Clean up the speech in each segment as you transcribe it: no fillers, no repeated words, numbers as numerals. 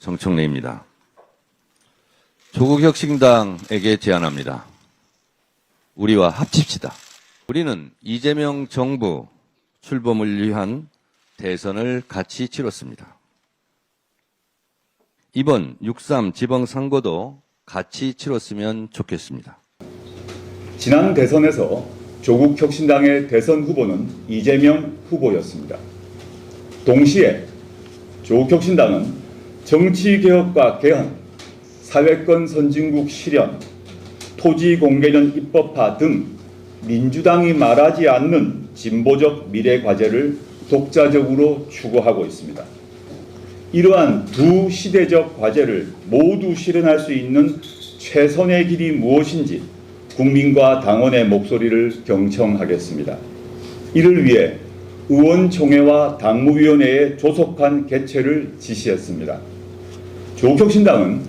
정청래입니다. 조국혁신당에게 제안합니다. 우리와 합칩시다. 우리는 이재명 정부 출범을 위한 대선을 같이 치렀습니다. 이번 6.3 지방선거도 같이 치렀으면 좋겠습니다. 지난 대선에서 조국혁신당의 대선 후보는 이재명 후보였습니다. 동시에 조국혁신당은 정치개혁과 개헌, 사회권 선진국 실현, 토지공개련 입법화 등 민주당이 말하지 않는 진보적 미래 과제를 독자적으로 추구하고 있습니다. 이러한 두 시대적 과제를 모두 실현할 수 있는 최선의 길이 무엇인지 국민과 당원의 목소리를 경청하겠습니다. 이를 위해 의원총회와 당무위원회의 조속한 개최를 지시했습니다. 조국혁신당은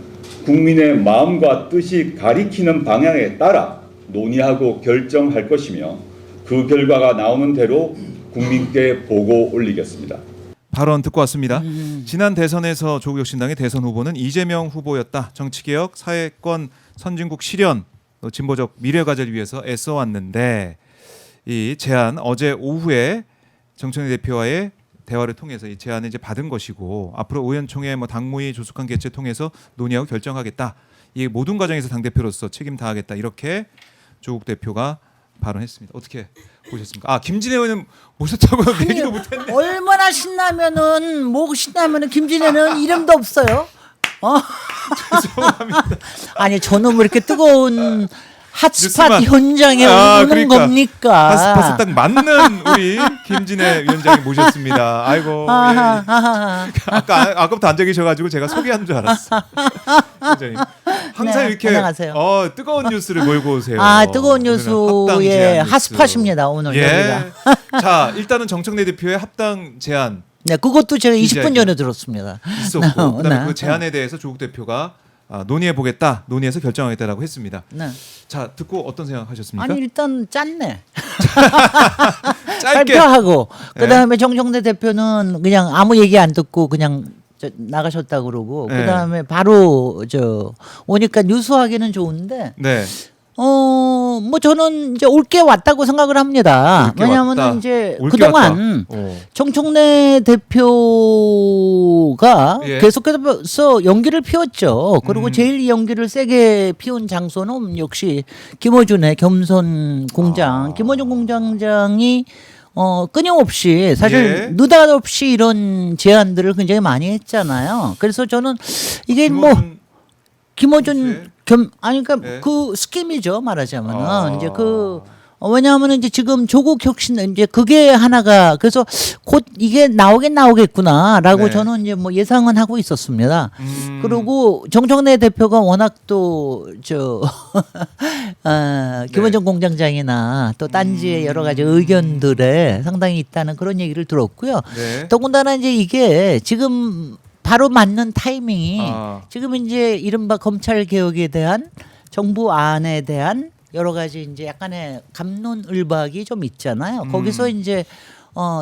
국민의 마음과 뜻이 가리키는 방향에 따라 논의하고 결정할 것이며 그 결과가 나오는 대로 국민께 보고 올리겠습니다. 발언 듣고 왔습니다. 지난 대선에서 조국혁신당의 대선 후보는 이재명 후보였다. 정치개혁, 사회권, 선진국 실현, 진보적 미래과제를 위해서 애써왔는데 이 제안 어제 오후에 정청래 대표와의 대화를 통해서 이 제안을 이제 받은 것이고 앞으로 의원총회 당무위 조속한 개최 통해서 논의하고 결정하겠다. 이 모든 과정에서 당 대표로서 책임 다하겠다. 이렇게 조국 대표가 발언했습니다. 어떻게 보셨습니까? 김진애 의원은 모셨다고 얘기도 못했네. 얼마나 신나면은 김진애는 이름도 없어요. 죄송합니다. 아니 저놈 왜 이렇게 뜨거운 핫스팟 뉴스만. 현장에 오는 그러니까. 겁니까? 핫스팟에 딱 맞는 우리 김진애 위원장이 모셨습니다. 아이고. 아까부터 앉아 계셔가지고 제가 소개한 줄 알았어. 위원장님. 항상 네, 이렇게 안녕하세요. 뜨거운 뉴스를 몰고 오세요. 뜨거운 오늘은 합당 뉴스의 제안 뉴스. 핫스팟입니다 오늘 여기가. 자, 일단은 정청래 대표의 합당 제안 네, 그것도 제가 20분 기자회견. 전에 들었습니다. 있었고, 그다음에 네. 그 제안에 대해서 조국 대표가 논의해 보겠다, 논의해서 결정하겠다라고 했습니다. 네. 자, 듣고 어떤 생각하셨습니까? 아니 일단 짰네. 짧게. 발표하고 그다음에 정청래 대표는 그냥 아무 얘기 안 듣고 그냥 나가셨다 그러고 네. 그다음에 바로 오니까 뉴스하기는 좋은데 네. 뭐 저는 이제 올게 왔다고 생각을 합니다. 올게 왜냐하면 왔다. 이제 올게 그동안 왔다. 정청래 대표가 예. 계속해서 연기를 피웠죠. 그리고 제일 연기를 세게 피운 장소는 역시 김어준의 겸손 공장. 김어준 공장장이 끊임없이 사실 예. 느닷없이 이런 제안들을 굉장히 많이 했잖아요. 그래서 저는 이게 김어준 그러니까 네. 그 스킴이죠 말하자면은 이제 왜냐하면은 이제 지금 조국 혁신 이제 그게 하나가 그래서 곧 이게 나오겠구나라고 네. 저는 이제 예상은 하고 있었습니다. 그리고 정청래 대표가 워낙 또 김원정 공장장이나 또 딴지의 여러 가지 의견들에 상당히 있다는 그런 얘기를 들었고요. 네. 더군다나 이제 이게 지금 바로 맞는 타이밍이 지금 이제 이른바 검찰 개혁에 대한 정부 안에 대한 여러 가지 이제 약간의 갑론을박이 좀 있잖아요. 거기서 이제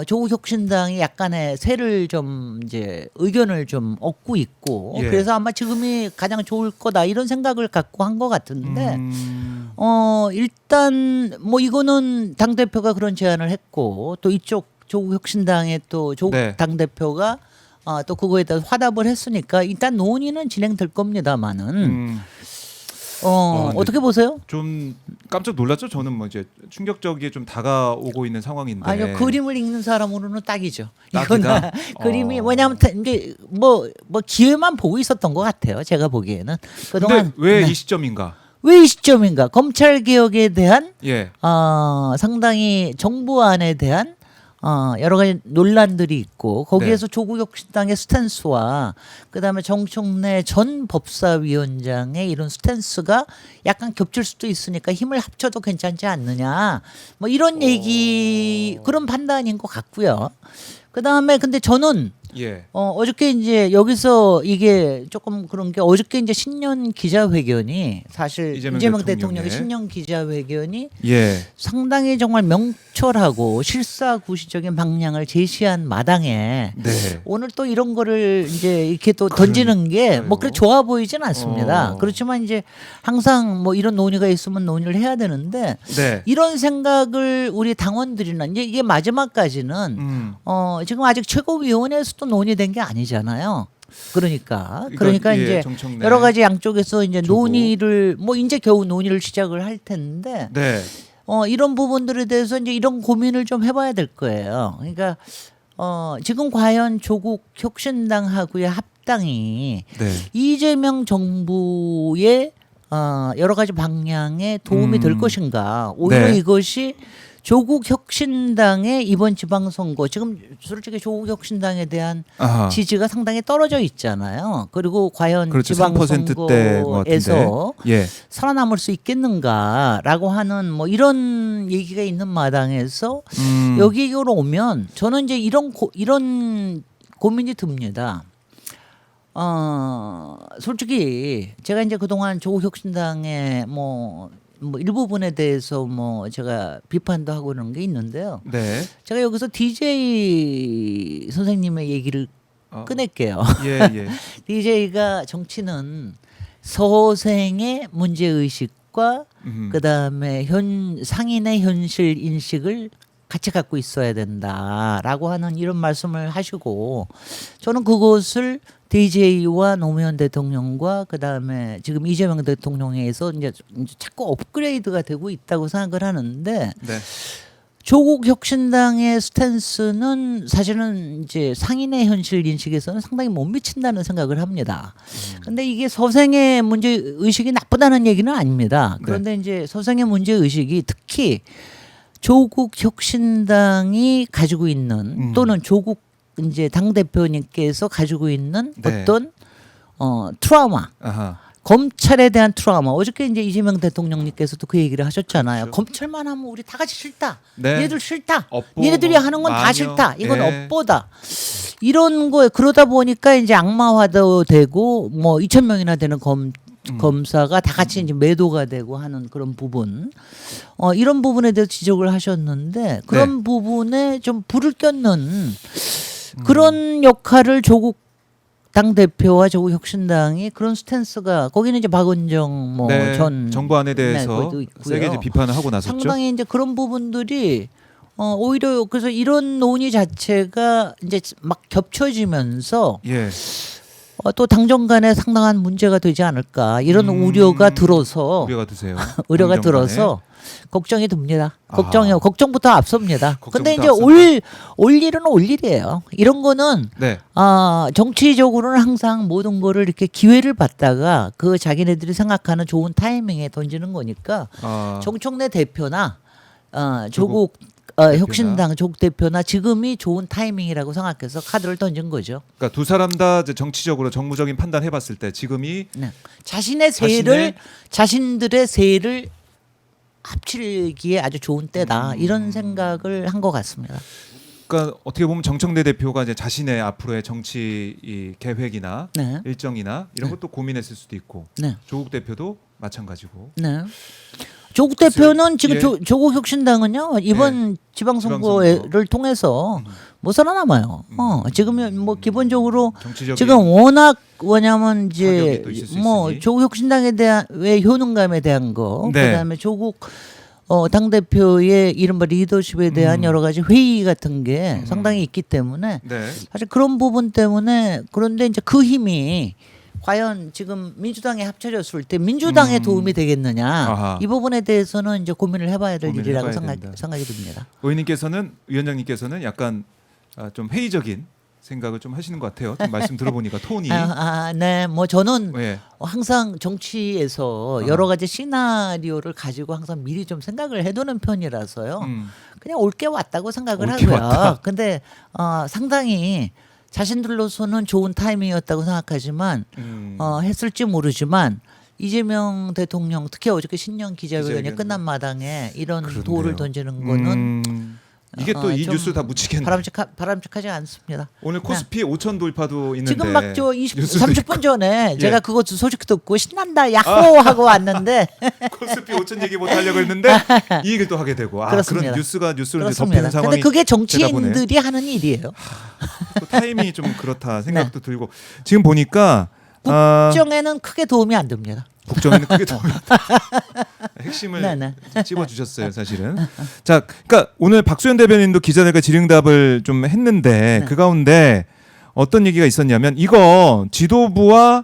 조국 혁신당이 약간의 새를 좀 이제 의견을 좀 얻고 있고 예. 그래서 아마 지금이 가장 좋을 거다 이런 생각을 갖고 한 것 같은데 일단 이거는 당 대표가 그런 제안을 했고 또 이쪽 조국 혁신당의 또 조국 네. 당 대표가 또 그거에 대해서 화답을 했으니까 일단 논의는 진행될 겁니다만은 어떻게 보세요? 좀 깜짝 놀랐죠. 저는 이제 충격적이게 좀 다가오고 있는 상황인데. 아니요 그림을 읽는 사람으로는 딱이죠. 딱이다? 이거는 그림이 뭐냐면 이제 뭐 기회만 보고 있었던 것 같아요. 제가 보기에는 근데 그동안 왜 이 시점인가? 왜 이 시점인가? 검찰 개혁에 대한 예. 상당히 정부 안에 대한 여러 가지 논란들이 있고 거기에서 조국 혁신당의 스탠스와 그다음에 정청래 전 법사위원장의 이런 스탠스가 약간 겹칠 수도 있으니까 힘을 합쳐도 괜찮지 않느냐 이런 얘기 그런 판단인 것 같고요. 그다음에 근데 저는 예. 어저께 이제 여기서 이게 조금 그런 게 어저께 이제 신년 기자회견이 사실 이재명 이재명 대통령의 대통령의 신년 기자회견이 예. 상당히 정말 명철하고 실사구시적인 방향을 제시한 마당에 네. 오늘 또 이런 거를 이제 이렇게 또 던지는 게 뭐 그렇게 좋아 보이진 않습니다. 그렇지만 이제 항상 뭐 이런 논의가 있으면 논의를 해야 되는데 네. 이런 생각을 우리 당원들이나 이제 이게 마지막까지는 지금 아직 최고위원회에서도 논의된 게 아니잖아요. 그러니까 예, 이제 정청래, 여러 가지 양쪽에서 이제 조국. 논의를 뭐 이제 겨우 논의를 시작을 할 텐데 네. 이런 부분들에 대해서 이제 이런 고민을 좀 해봐야 될 거예요. 그러니까 지금 과연 조국 혁신당하고의 합당이 네. 이재명 정부의 여러 가지 방향에 도움이 될 것인가? 오히려 네. 이것이 조국 혁신당의 이번 지방선거 지금 솔직히 조국 혁신당에 대한 아하. 지지가 상당히 떨어져 있잖아요. 그리고 과연 그렇죠. 3%대 것 지방선거에서 같은데. 예. 살아남을 수 있겠는가라고 하는 뭐 이런 얘기가 있는 마당에서 여기로 오면 저는 이제 이런 고민이 듭니다. 솔직히 제가 이제 그동안 조국 혁신당의 뭐 일부분에 대해서 뭐 제가 비판도 하고 그런 게 있는데요. 네. 제가 여기서 DJ 선생님의 얘기를 꺼낼게요. 예, 예. DJ가 정치는 서생의 문제 의식과 그다음에 상인의 현실 인식을 같이 갖고 있어야 된다라고 하는 이런 말씀을 하시고 저는 그것을 DJ와 노무현 대통령과 그다음에 지금 이재명 대통령에서 이제 자꾸 업그레이드가 되고 있다고 생각을 하는데 네. 조국 혁신당의 스탠스는 사실은 이제 상인의 현실 인식에서는 상당히 못 미친다는 생각을 합니다. 그런데 이게 서생의 문제 의식이 나쁘다는 얘기는 아닙니다. 그런데 이제 서생의 문제 의식이 특히 조국 혁신당이 가지고 있는 또는 조국 이제 당 대표님께서 가지고 있는 네. 어떤 트라우마, 아하. 검찰에 대한 트라우마. 어저께 이제 이재명 대통령님께서도 그 얘기를 하셨잖아요. 그렇죠. 검찰만 하면 우리 다 같이 싫다. 네. 얘들 싫다. 업보, 얘네들이 하는 건 다 마녀. 싫다. 이건 예. 업보다. 이런 거에 그러다 보니까 이제 악마화도 되고 뭐 2,000명이나 되는 검사가 다 같이 이제 매도가 되고 하는 그런 부분. 이런 부분에 대해서 지적을 하셨는데 그런 네. 부분에 좀 불을 꼈는 그런 역할을 조국 당 대표와 조국 혁신당이 그런 스탠스가 거기는 이제 박은정 뭐 네. 전 정부 안에 대해서 그것도 있고요. 세게 이제 비판을 하고 나섰죠. 상당히 이제 그런 부분들이 오히려 그래서 이런 논의 자체가 이제 막 겹쳐지면서 예. 또 당정 간에 상당한 문제가 되지 않을까 이런 우려가 들어서 우려가 드세요. 우려가 당정 간에. 들어서 걱정이 듭니다. 아. 걱정부터 앞섭니다. 근데 이제 걱정부터 올 일은 올 일이에요. 이런 거는 네. 정치적으로는 항상 모든 거를 이렇게 기회를 받다가 그 자기네들이 생각하는 좋은 타이밍에 던지는 거니까 정청래 대표나 조국 혁신당 조국 대표나 지금이 좋은 타이밍이라고 생각해서 카드를 던진 거죠. 그러니까 두 사람 다 이제 정치적으로 정무적인 판단 해봤을 때 지금이 네. 자신들의 세를 합치기에 아주 좋은 때다 이런 생각을 한 것 같습니다. 그러니까 어떻게 보면 정청래 대표가 이제 자신의 앞으로의 정치 이 계획이나 네. 일정이나 이런 것도 고민했을 수도 있고 네. 조국 대표도 마찬가지고. 네. 조국 대표는 지금 예. 조국 혁신당은요 이번 지방선거를 통해서 못 살아남아요. 지금은 뭐 기본적으로 정치적인 지금 워낙 뭐냐면 타격이 이제 또 있을 수 뭐 있으니. 조국 혁신당에 대한 왜 효능감에 대한 거, 네. 그다음에 조국 당 대표의 이른바 리더십에 대한 여러 가지 회의 같은 게 상당히 있기 때문에 네. 사실 그런 부분 때문에 그런데 이제 그 힘이 과연 지금 민주당에 합쳐졌을 때 민주당에 도움이 되겠느냐 아하. 이 부분에 대해서는 이제 고민을 해봐야 될 고민을 일이라고 해봐야 된다. 생각이 듭니다. 위원장님께서는 약간 좀 회의적인 생각을 좀 하시는 것 같아요. 좀 말씀 들어보니까 톤이. 네, 뭐 저는 예. 항상 정치에서 여러 가지 시나리오를 가지고 항상 미리 좀 생각을 해두는 편이라서요. 그냥 올 게 왔다고 생각을 올게 하고요. 왔다. 근데 상당히 자신들로서는 좋은 타이밍이었다고 생각하지만 했을지 모르지만 이재명 대통령 특히 어저께 신년 기자회견이 기자회견. 끝난 마당에 이런 그렇네요. 도를 던지는 거는 이게 또 이 좀 뉴스 다 묻히겠네. 바람직하지 않습니다. 오늘 코스피 5천 돌파도 있는데 지금 막 저 20, 뉴스도 30분 전에 예. 제가 그거 소식 듣고 신난다 야호 하고 왔는데 코스피 5천 얘기 못 하려고 했는데 이 얘기를 또 하게 되고 그렇습니다. 그런 뉴스가 뉴스를 이제 그렇습니다. 덮이는 상황이 근데 그게 되다 보네. 정치인들이 하는 일이에요. 또 타이밍이 좀 그렇다 생각도 들고 지금 보니까 국정에는 크게 도움이 안 됩니다. 국정에는 크게 도움이 핵심을 네네. 찝어주셨어요, 사실은. 자, 그러니까 오늘 박수현 대변인도 기자들과 질의응답을 좀 했는데 네. 그 가운데 어떤 얘기가 있었냐면 이거 지도부와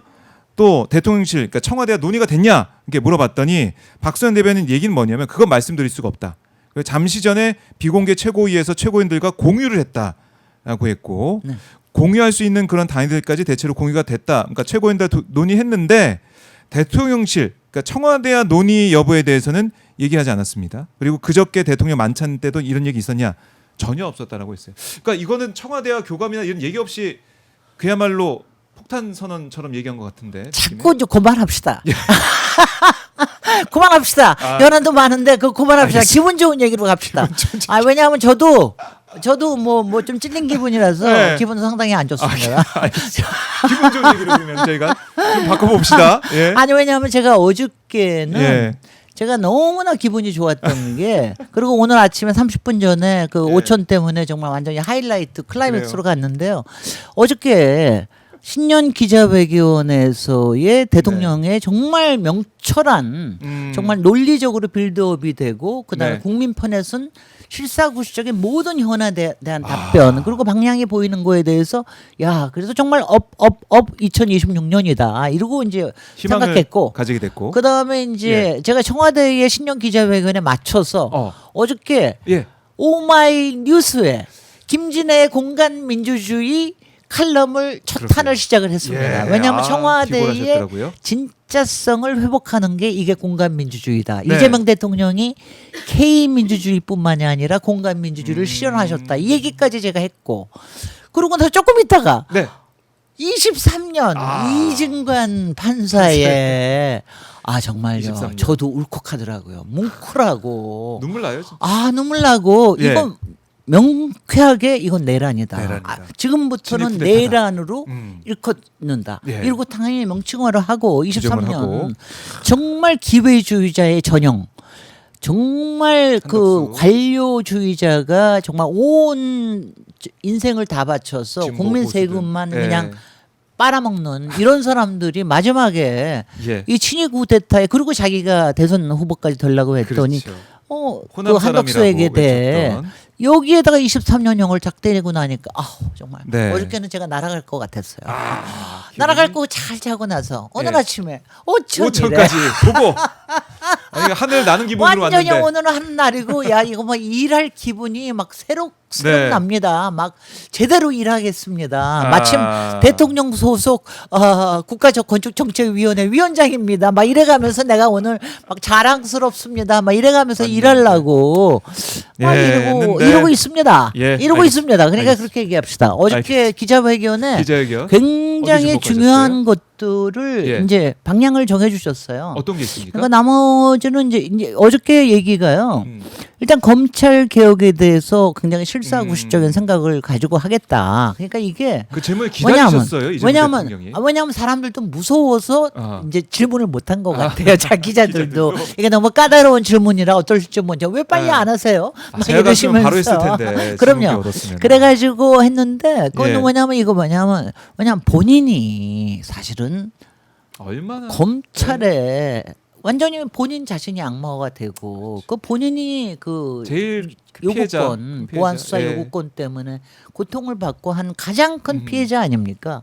또 대통령실, 그러니까 청와대와 논의가 됐냐 이렇게 물어봤더니 박수현 대변인 얘기는 뭐냐면 그건 말씀드릴 수가 없다. 잠시 전에 비공개 최고위에서 최고인들과 공유를 했다라고 했고 네. 공유할 수 있는 그런 단위들까지 대체로 공유가 됐다. 그러니까 최고인들 논의했는데 대통령실, 그러니까 청와대와 논의 여부에 대해서는 얘기하지 않았습니다. 그리고 그저께 대통령 만찬 때도 이런 얘기 있었냐? 전혀 없었다라고 했어요. 그러니까 이거는 청와대와 교감이나 이런 얘기 없이 그야말로 폭탄 선언처럼 얘기한 것 같은데. 자꾸 이제 그만합시다. 예. 그만합시다. 연한도 많은데 그 그만합시다. 알겠습니다. 기분 좋은 얘기로 갑시다. 왜냐하면 저도 뭐 좀 찔린 기분이라서 네. 기분도 상당히 안 좋습니다. 기분 좋은 얘기로 그러면 저희가 좀 바꿔봅시다. 예. 아니 왜냐하면 제가 어저께는 예. 제가 너무나 기분이 좋았던 게 그리고 오늘 아침에 30분 전에 그 예. 5천 때문에 정말 완전히 하이라이트 클라이맥스로 그래요. 갔는데요. 어저께 신년 기자회견에서의 대통령의 정말 명철한 정말 논리적으로 빌드업이 되고 그다음에 네. 국민편에서는 실사구시적인 모든 현안에 대한 답변 그리고 방향이 보이는 거에 대해서 야 그래서 정말 업 2026년이다 이러고 이제 희망을 생각했고 가지게 됐고. 그 다음에 이제 제가 청와대의 신년 기자회견에 맞춰서 어저께 예. 오마이 뉴스에 김진애의 공간 민주주의 칼럼을 첫 그러게요. 탄을 시작을 했습니다. 예. 왜냐하면 기고를 청와대의 하셨더라고요. 진짜성을 회복하는 게 이게 공간 민주주의다. 네. 이재명 대통령이 K 민주주의뿐만이 아니라 공간 민주주의를 실현하셨다. 이 얘기까지 제가 했고 그러고 나서 조금 있다가 네. 23년 이진관 판사의 정말요. 23년. 저도 울컥하더라고요. 뭉클하고 눈물 나요, 진짜. 눈물 나고 예. 이건 명쾌하게 이건 내란이다. 내란이다. 지금부터는 진입 쿠데타다. 내란으로 일컫는다. 예. 이러고 당연히 명칭화를 하고 규정을 23년 하고. 정말 기회주의자의 전형. 정말 그 한덕수. 관료주의자가 정말 온 인생을 다 바쳐서 진보 국민 보수들. 세금만 예. 그냥 빨아먹는 이런 사람들이 마지막에 예. 이 친위 쿠데타에 그리고 자기가 대선 후보까지 되려고 했더니 그렇죠. 그 호남 한덕수에게 사람이라고 대해 외쳤던. 여기에다가 23년형을 작 때리고 나니까 정말 네. 어저께는 제가 날아갈 것 같았어요. 날아갈 거 잘 자고 나서 오늘 예. 아침에 5천이래. 5천까지 보고 아니 하늘 나는 기분으로 완전히 왔는데 오늘은 한 날이고 야 이거 뭐 일할 기분이 막 새록 네. 납니다. 막 제대로 일하겠습니다. 아. 마침 대통령 소속 국가건축정책위원회 위원장입니다. 막 이래가면서 내가 오늘 막 자랑스럽습니다. 막 이래가면서 일하려고 막 이러고 있습니다. 예, 이러고 있습니다. 그러니까 알겠습니다. 그렇게 얘기합시다. 어저께 기자회견에 기자회견 굉장히 어디 중요한 것들을 예. 이제 방향을 정해주셨어요. 어떤 게 있습니까? 그러니까 나머지는 이제 어저께 얘기가요. 음. 일단 검찰 개혁에 대해서 굉장히 실사구시적인 생각을 가지고 하겠다. 그러니까 이게 그 질문을 기다리셨어요, 이재명 대통령이. 왜냐하면 사람들도 무서워서 이제 질문을 못한 것 같아요. 자 기자들도 기자들도. 이게 너무 까다로운 질문이라 어떨지 뭔지 왜 빨리 안 하세요? 막 제가 갔으면 바로 했을 이러시면서. 텐데. 질문기 그럼요. 얻었으면. 그래가지고 했는데 그건 예. 뭐냐면 본인이 사실은 얼마나 검찰에 완전히 본인 자신이 악마가 되고 그 본인이 그 제일 요구권 피해자. 보안 수사 예. 요구권 때문에 고통을 받고 한 가장 큰 피해자 아닙니까?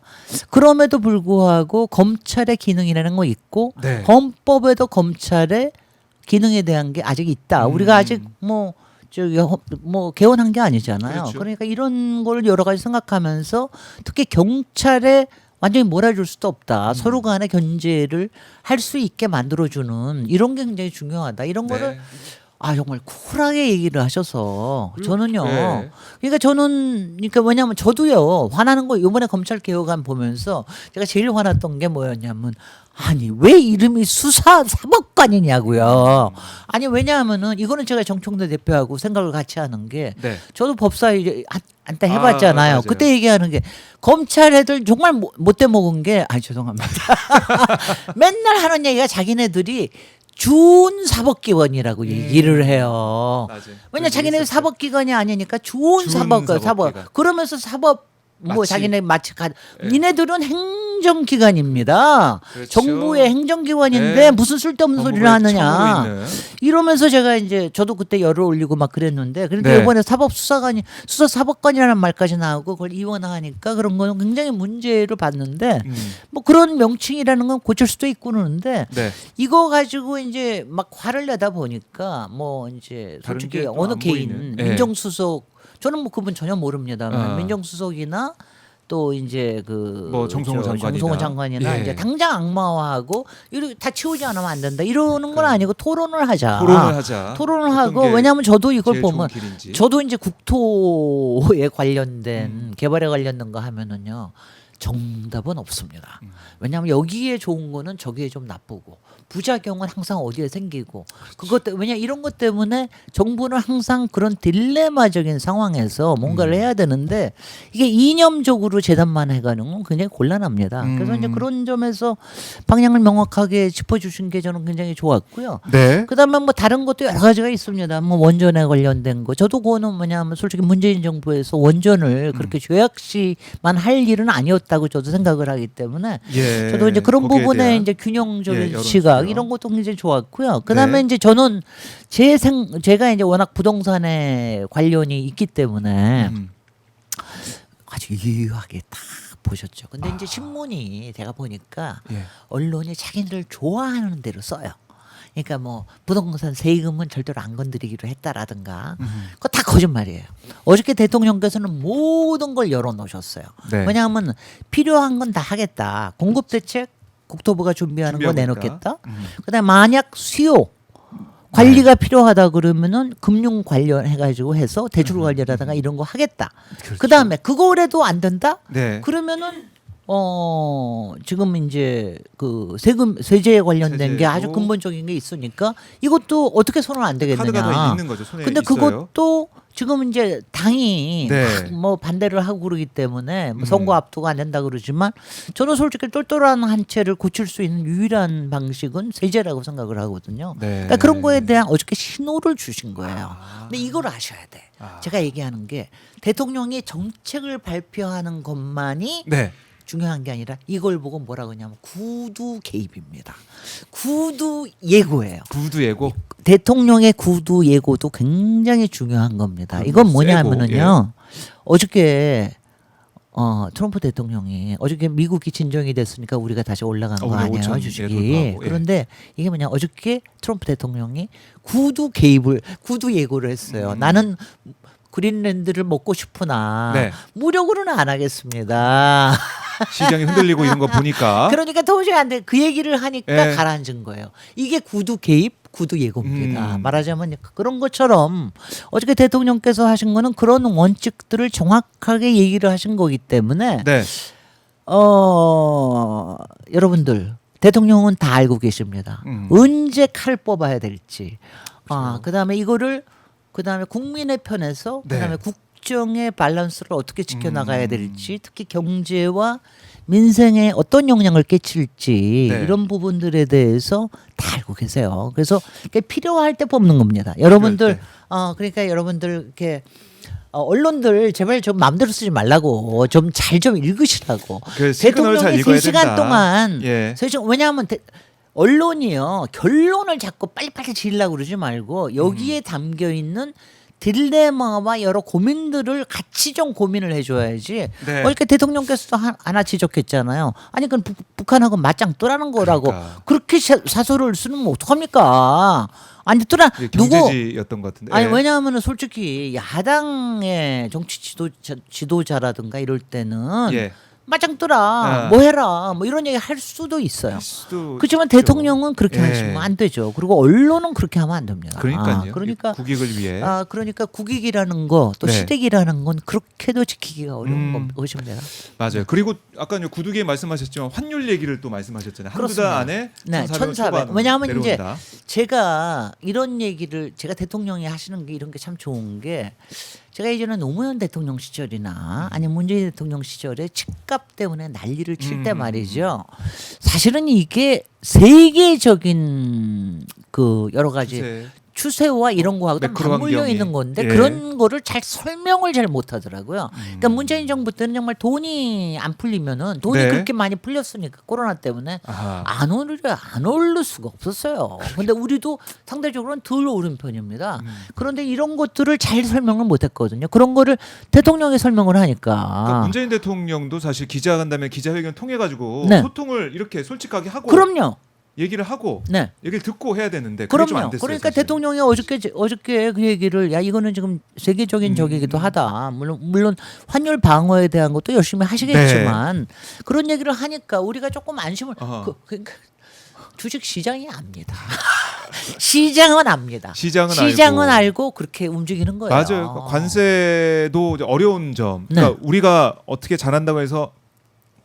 그럼에도 불구하고 검찰의 기능이라는 거 있고 네. 헌법에도 검찰의 기능에 대한 게 아직 있다. 우리가 아직 뭐 개헌한 게 아니잖아요. 그렇죠. 그러니까 이런 걸 여러 가지 생각하면서 특히 경찰에 완전히 몰아줄 수도 없다. 서로 간의 견제를 할 수 있게 만들어주는 이런 게 굉장히 중요하다. 이런 거를 정말 쿨하게 얘기를 하셔서 저는요. 네. 그러니까 저는 그러니까 뭐냐면 저도요 화나는 거 이번에 검찰 개혁안 보면서 제가 제일 화났던 게 뭐였냐면 아니 왜 이름이 수사사법관이냐고요. 아니 왜냐하면은 이거는 제가 정청래 대표하고 생각을 같이 하는 게 네. 저도 법사 이제 한때 해봤잖아요. 맞아요. 그때 얘기하는 게 검찰 애들 정말 못돼 먹은 게 죄송합니다. 맨날 하는 얘기가 자기네들이 준사법기관이라고 얘기를 해요. 맞아요. 왜냐 자기네 있었어요. 사법기관이 아니니까 준사법기관. 준사법기관. 그러면서 사법 뭐 마치. 자기네 마치 예. 니네들은 행정기관입니다. 그렇죠. 정부의 행정기관인데 네. 무슨 쓸데없는 소리를 법무부에 하느냐. 처하고 있는. 이러면서 제가 이제 저도 그때 열을 올리고 막 그랬는데 그런데 네. 이번에 수사사법관이라는 말까지 나오고 그걸 이원화하니까 그런 거는 굉장히 문제를 받는데 뭐 그런 명칭이라는 건 고칠 수도 있고 그러는데 네. 이거 가지고 이제 막 화를 내다 보니까 뭐 이제 다른 솔직히 게또 어느 안 개인 보이는. 예. 민정수석 저는 뭐 그분 전혀 모릅니다만 민정수석이나 또 이제 그 뭐 정성호 장관이나. 정성호 장관이나 예. 이제 당장 악마화하고 이렇게 다 치우지 않으면 안 된다 이러는 건 아니고 토론을 하자. 토론을 하자. 토론을 어떤 하고 게 왜냐하면 저도 이걸 제일 보면 좋은 길인지. 저도 이제 국토에 관련된 개발에 관련된 거 하면은요 정답은 없습니다. 왜냐하면 여기에 좋은 거는 저기에 좀 나쁘고 부작용은 항상 어디에 생기고 그것 때문에 왜냐 이런 것 때문에 정부는 항상 그런 딜레마적인 상황에서 뭔가를 해야 되는데 이게 이념적으로 재단만 해가는 건 굉장히 곤란합니다. 그래서 이제 그런 점에서 방향을 명확하게 짚어주신 게 저는 굉장히 좋았고요. 네. 그다음에 뭐 다른 것도 여러 가지가 있습니다. 뭐 원전에 관련된 거. 저도 그거는 뭐냐면 솔직히 문재인 정부에서 원전을 그렇게 죄악시만 할 일은 아니었다고 저도 생각을 하기 때문에 예. 저도 이제 그런 거기에 부분에 대한 이제 균형적인 예, 여론 시각 수요. 이런 것도 굉장히 좋았고요. 그다음에 네. 이제 저는 제가 이제 워낙 부동산에 관련이 있기 때문에 아주 유유하게 다 보셨죠. 근데 이제 신문이 제가 보니까 예. 언론이 자기들 좋아하는 대로 써요. 그러니까 뭐 부동산 세금은 절대로 안 건드리기로 했다라든가 그거 다 거짓말이에요. 어저께 대통령께서는 모든 걸 열어놓으셨어요. 네. 왜냐하면 필요한 건 다 하겠다. 공급 대책 국토부가 준비하는 거 준비하고 내놓겠다. 그다음에 만약 수요 관리가 네. 필요하다 그러면은 금융 관련해가지고 해서 대출 관리라든가 이런 거 하겠다. 그렇죠. 그다음에 그거라도 안 된다? 네. 그러면은 지금 이제 그 세제에 관련된 게 아주 세제도. 근본적인 게 있으니까 이것도 어떻게 손을 안 대겠느냐. 카드가 더 있는 거죠. 손에 근데 있어요. 그것도 지금 이제 당이 네. 막 뭐 반대를 하고 그러기 때문에 뭐 선거 앞두고 안 된다 그러지만 저는 솔직히 똘똘한 한 채를 고칠 수 있는 유일한 방식은 세제라고 생각을 하거든요. 네. 그러니까 그런 거에 대한 어저께 신호를 주신 거예요. 근데 이걸 아셔야 돼. 아. 제가 얘기하는 게 대통령이 정책을 발표하는 것만이 네. 중요한 게 아니라 이걸 보고 뭐라고 하냐면 구두 개입입니다. 구두 예고예요. 구두 예고. 대통령의 구두 예고도 굉장히 중요한 겁니다. 이건 세고, 뭐냐면은요. 어저께 트럼프 대통령이 어저께 미국이 진정이 됐으니까 우리가 다시 올라간 거 우리 아니에요 5,000 주식이. 돌파하고, 예. 그런데 이게 뭐냐 어저께 트럼프 대통령이 구두 예고를 했어요. 나는 그린랜드를 먹고 싶으나 네. 무력으로는 안 하겠습니다. 시장이 흔들리고 이런 거 보니까. 그러니까 도저히 안 돼. 그 얘기를 하니까 예. 가라앉은 거예요. 이게 구두 개입, 구두 예고입니다. 음. 말하자면 그런 것처럼 어저께 대통령께서 하신 거는 그런 원칙들을 정확하게 얘기를 하신 거기 때문에 네. 여러분들 대통령은 다 알고 계십니다. 언제 칼 뽑아야 될지. 그다음에 이거를 그다음에 국민의 편에서 네. 그다음에 국정의 밸런스를 어떻게 지켜나가야 될지 특히 경제와 민생에 어떤 영향을 끼칠지 네. 이런 부분들에 대해서 다 알고 계세요. 그래서 이게 필요할 때 뽑는 겁니다. 여러분들 때. 그러니까 여러분들 이렇게 언론들 제발 좀 마음대로 쓰지 말라고 좀 잘 좀 읽으시라고. 그 시그널을 잘 읽어야 3시간 된다. 동안 예. 왜냐하면 언론이요 결론을 자꾸 빨리빨리 지으려고 그러지 말고 여기에 담겨 있는 딜레마와 여러 고민들을 같이 좀 고민을 해줘야지. 네. 어저께 대통령께서도 하나 지적했잖아요. 아니 그건 북한하고 맞짱 뜨라는 거라고. 그러니까. 그렇게 사설을 쓰면 어떡합니까? 아니 뜨라 이게 누구 경제지였던 것 같은데. 아니 예. 왜냐하면은 솔직히 야당의 정치 지도자라든가 이럴 때는 예. 맞짱뜨라, 뭐 해라, 뭐 이런 얘기 할 수도 있어요. 할 수도 그렇지만 있죠. 대통령은 그렇게 예. 하시면 안 되죠. 그리고 언론은 그렇게 하면 안 됩니다. 그러니까요. 그러니까 국익을 위해. 그러니까 국익이라는 거, 또 네. 시댁이라는 건 그렇게도 지키기가 어려운 것입니다. 맞아요. 그리고 아까 구두기에 말씀하셨지만 환율 얘기를 또 말씀하셨잖아요. 한두 달 그렇습니다. 안에 네, 1,400 1,400. 왜냐하면 이제 내려온다. 제가 이런 얘기를 제가 대통령이 하시는 게 이런 게 참 좋은 게 제가 예전에 노무현 대통령 시절이나 아니면 문재인 대통령 시절에 집값 때문에 난리를 칠 때 말이죠. 사실은 이게 세계적인 그 여러 가지 추세. 추세와 이런 거하고도 매크로 맞물려 환경이. 있는 건데 예. 그런 거를 잘 설명을 잘 못하더라고요. 그러니까 문재인 정부 때는 정말 돈이 안 풀리면은 돈이 네. 그렇게 많이 풀렸으니까 코로나 때문에 아하. 안 오를 수가 없었어요. 근데 우리도 상대적으로는 덜 오른 편입니다. 그런데 이런 것들을 잘 설명을 못했거든요. 그런 거를 대통령이 설명을 하니까. 그러니까 문재인 대통령도 사실 기자간담회 기자회견 통해 가지고 네. 소통을 이렇게 솔직하게 하고 그럼요. 얘기를 하고 네. 얘기를 듣고 해야 되는데 그게 좀 안 그럼요. 됐어요. 그러니까 사실은. 대통령이 어저께 그 얘기를 야 이거는 지금 세계적인 적이기도 하다. 물론 환율 방어에 대한 것도 열심히 하시겠지만 그런 얘기를 하니까 우리가 조금 안심을 어허. 그러니까 주식 시장이 압니다. 시장은 압니다. 시장은 알고 그렇게 움직이는 거예요. 맞아요. 관세도 이제 어려운 점. 그러니까 네. 우리가 어떻게 잘한다고 해서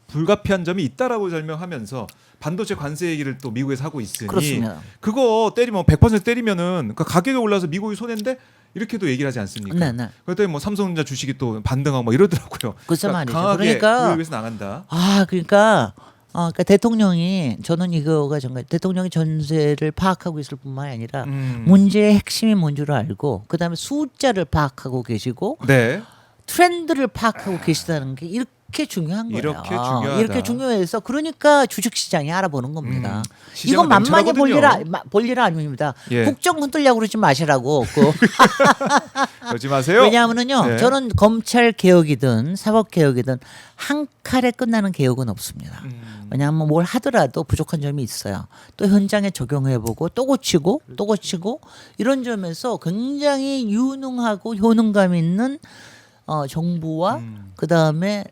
불가피한 점이 있다라고 설명하면서 반도체 관세 얘기를 또 미국에서 하고 있으니 그렇습니다. 그거 때리면 100% 때리면은 그 가격이 올라서 미국이 손해인데 이렇게도 얘기를 하지 않습니까? 네, 네. 그랬더니 뭐 삼성전자 주식이 또 반등하고 뭐 이러더라고요. 글쎄 말이죠. 강하게 그러니까 우리를 위해서 나간다. 그러니까 대통령이 저는 이거가 정말 대통령이 전세를 파악하고 있을 뿐만 아니라 문제의 핵심이 뭔 줄 알고 그다음에 숫자를 파악하고 계시고 네. 트렌드를 파악하고 계시다는 게 이렇게 중요한 거예요. 이렇게 중요하다. 이렇게 중요해서 그러니까 주식 시장이 알아보는 겁니다. 시장은 이건 만만히 냉철하거든요. 볼 일 아닙니다. 예. 국정 흔들려고 그러지 마시라고. 그러지 마세요. 왜냐하면요, 네. 저는 검찰 개혁이든 사법 개혁이든 한 칼에 끝나는 개혁은 없습니다. 왜냐하면 뭘 하더라도 부족한 점이 있어요. 또 현장에 적용해보고 또 고치고 또 고치고 이런 점에서 굉장히 유능하고 효능감 있는 정부와 그 다음에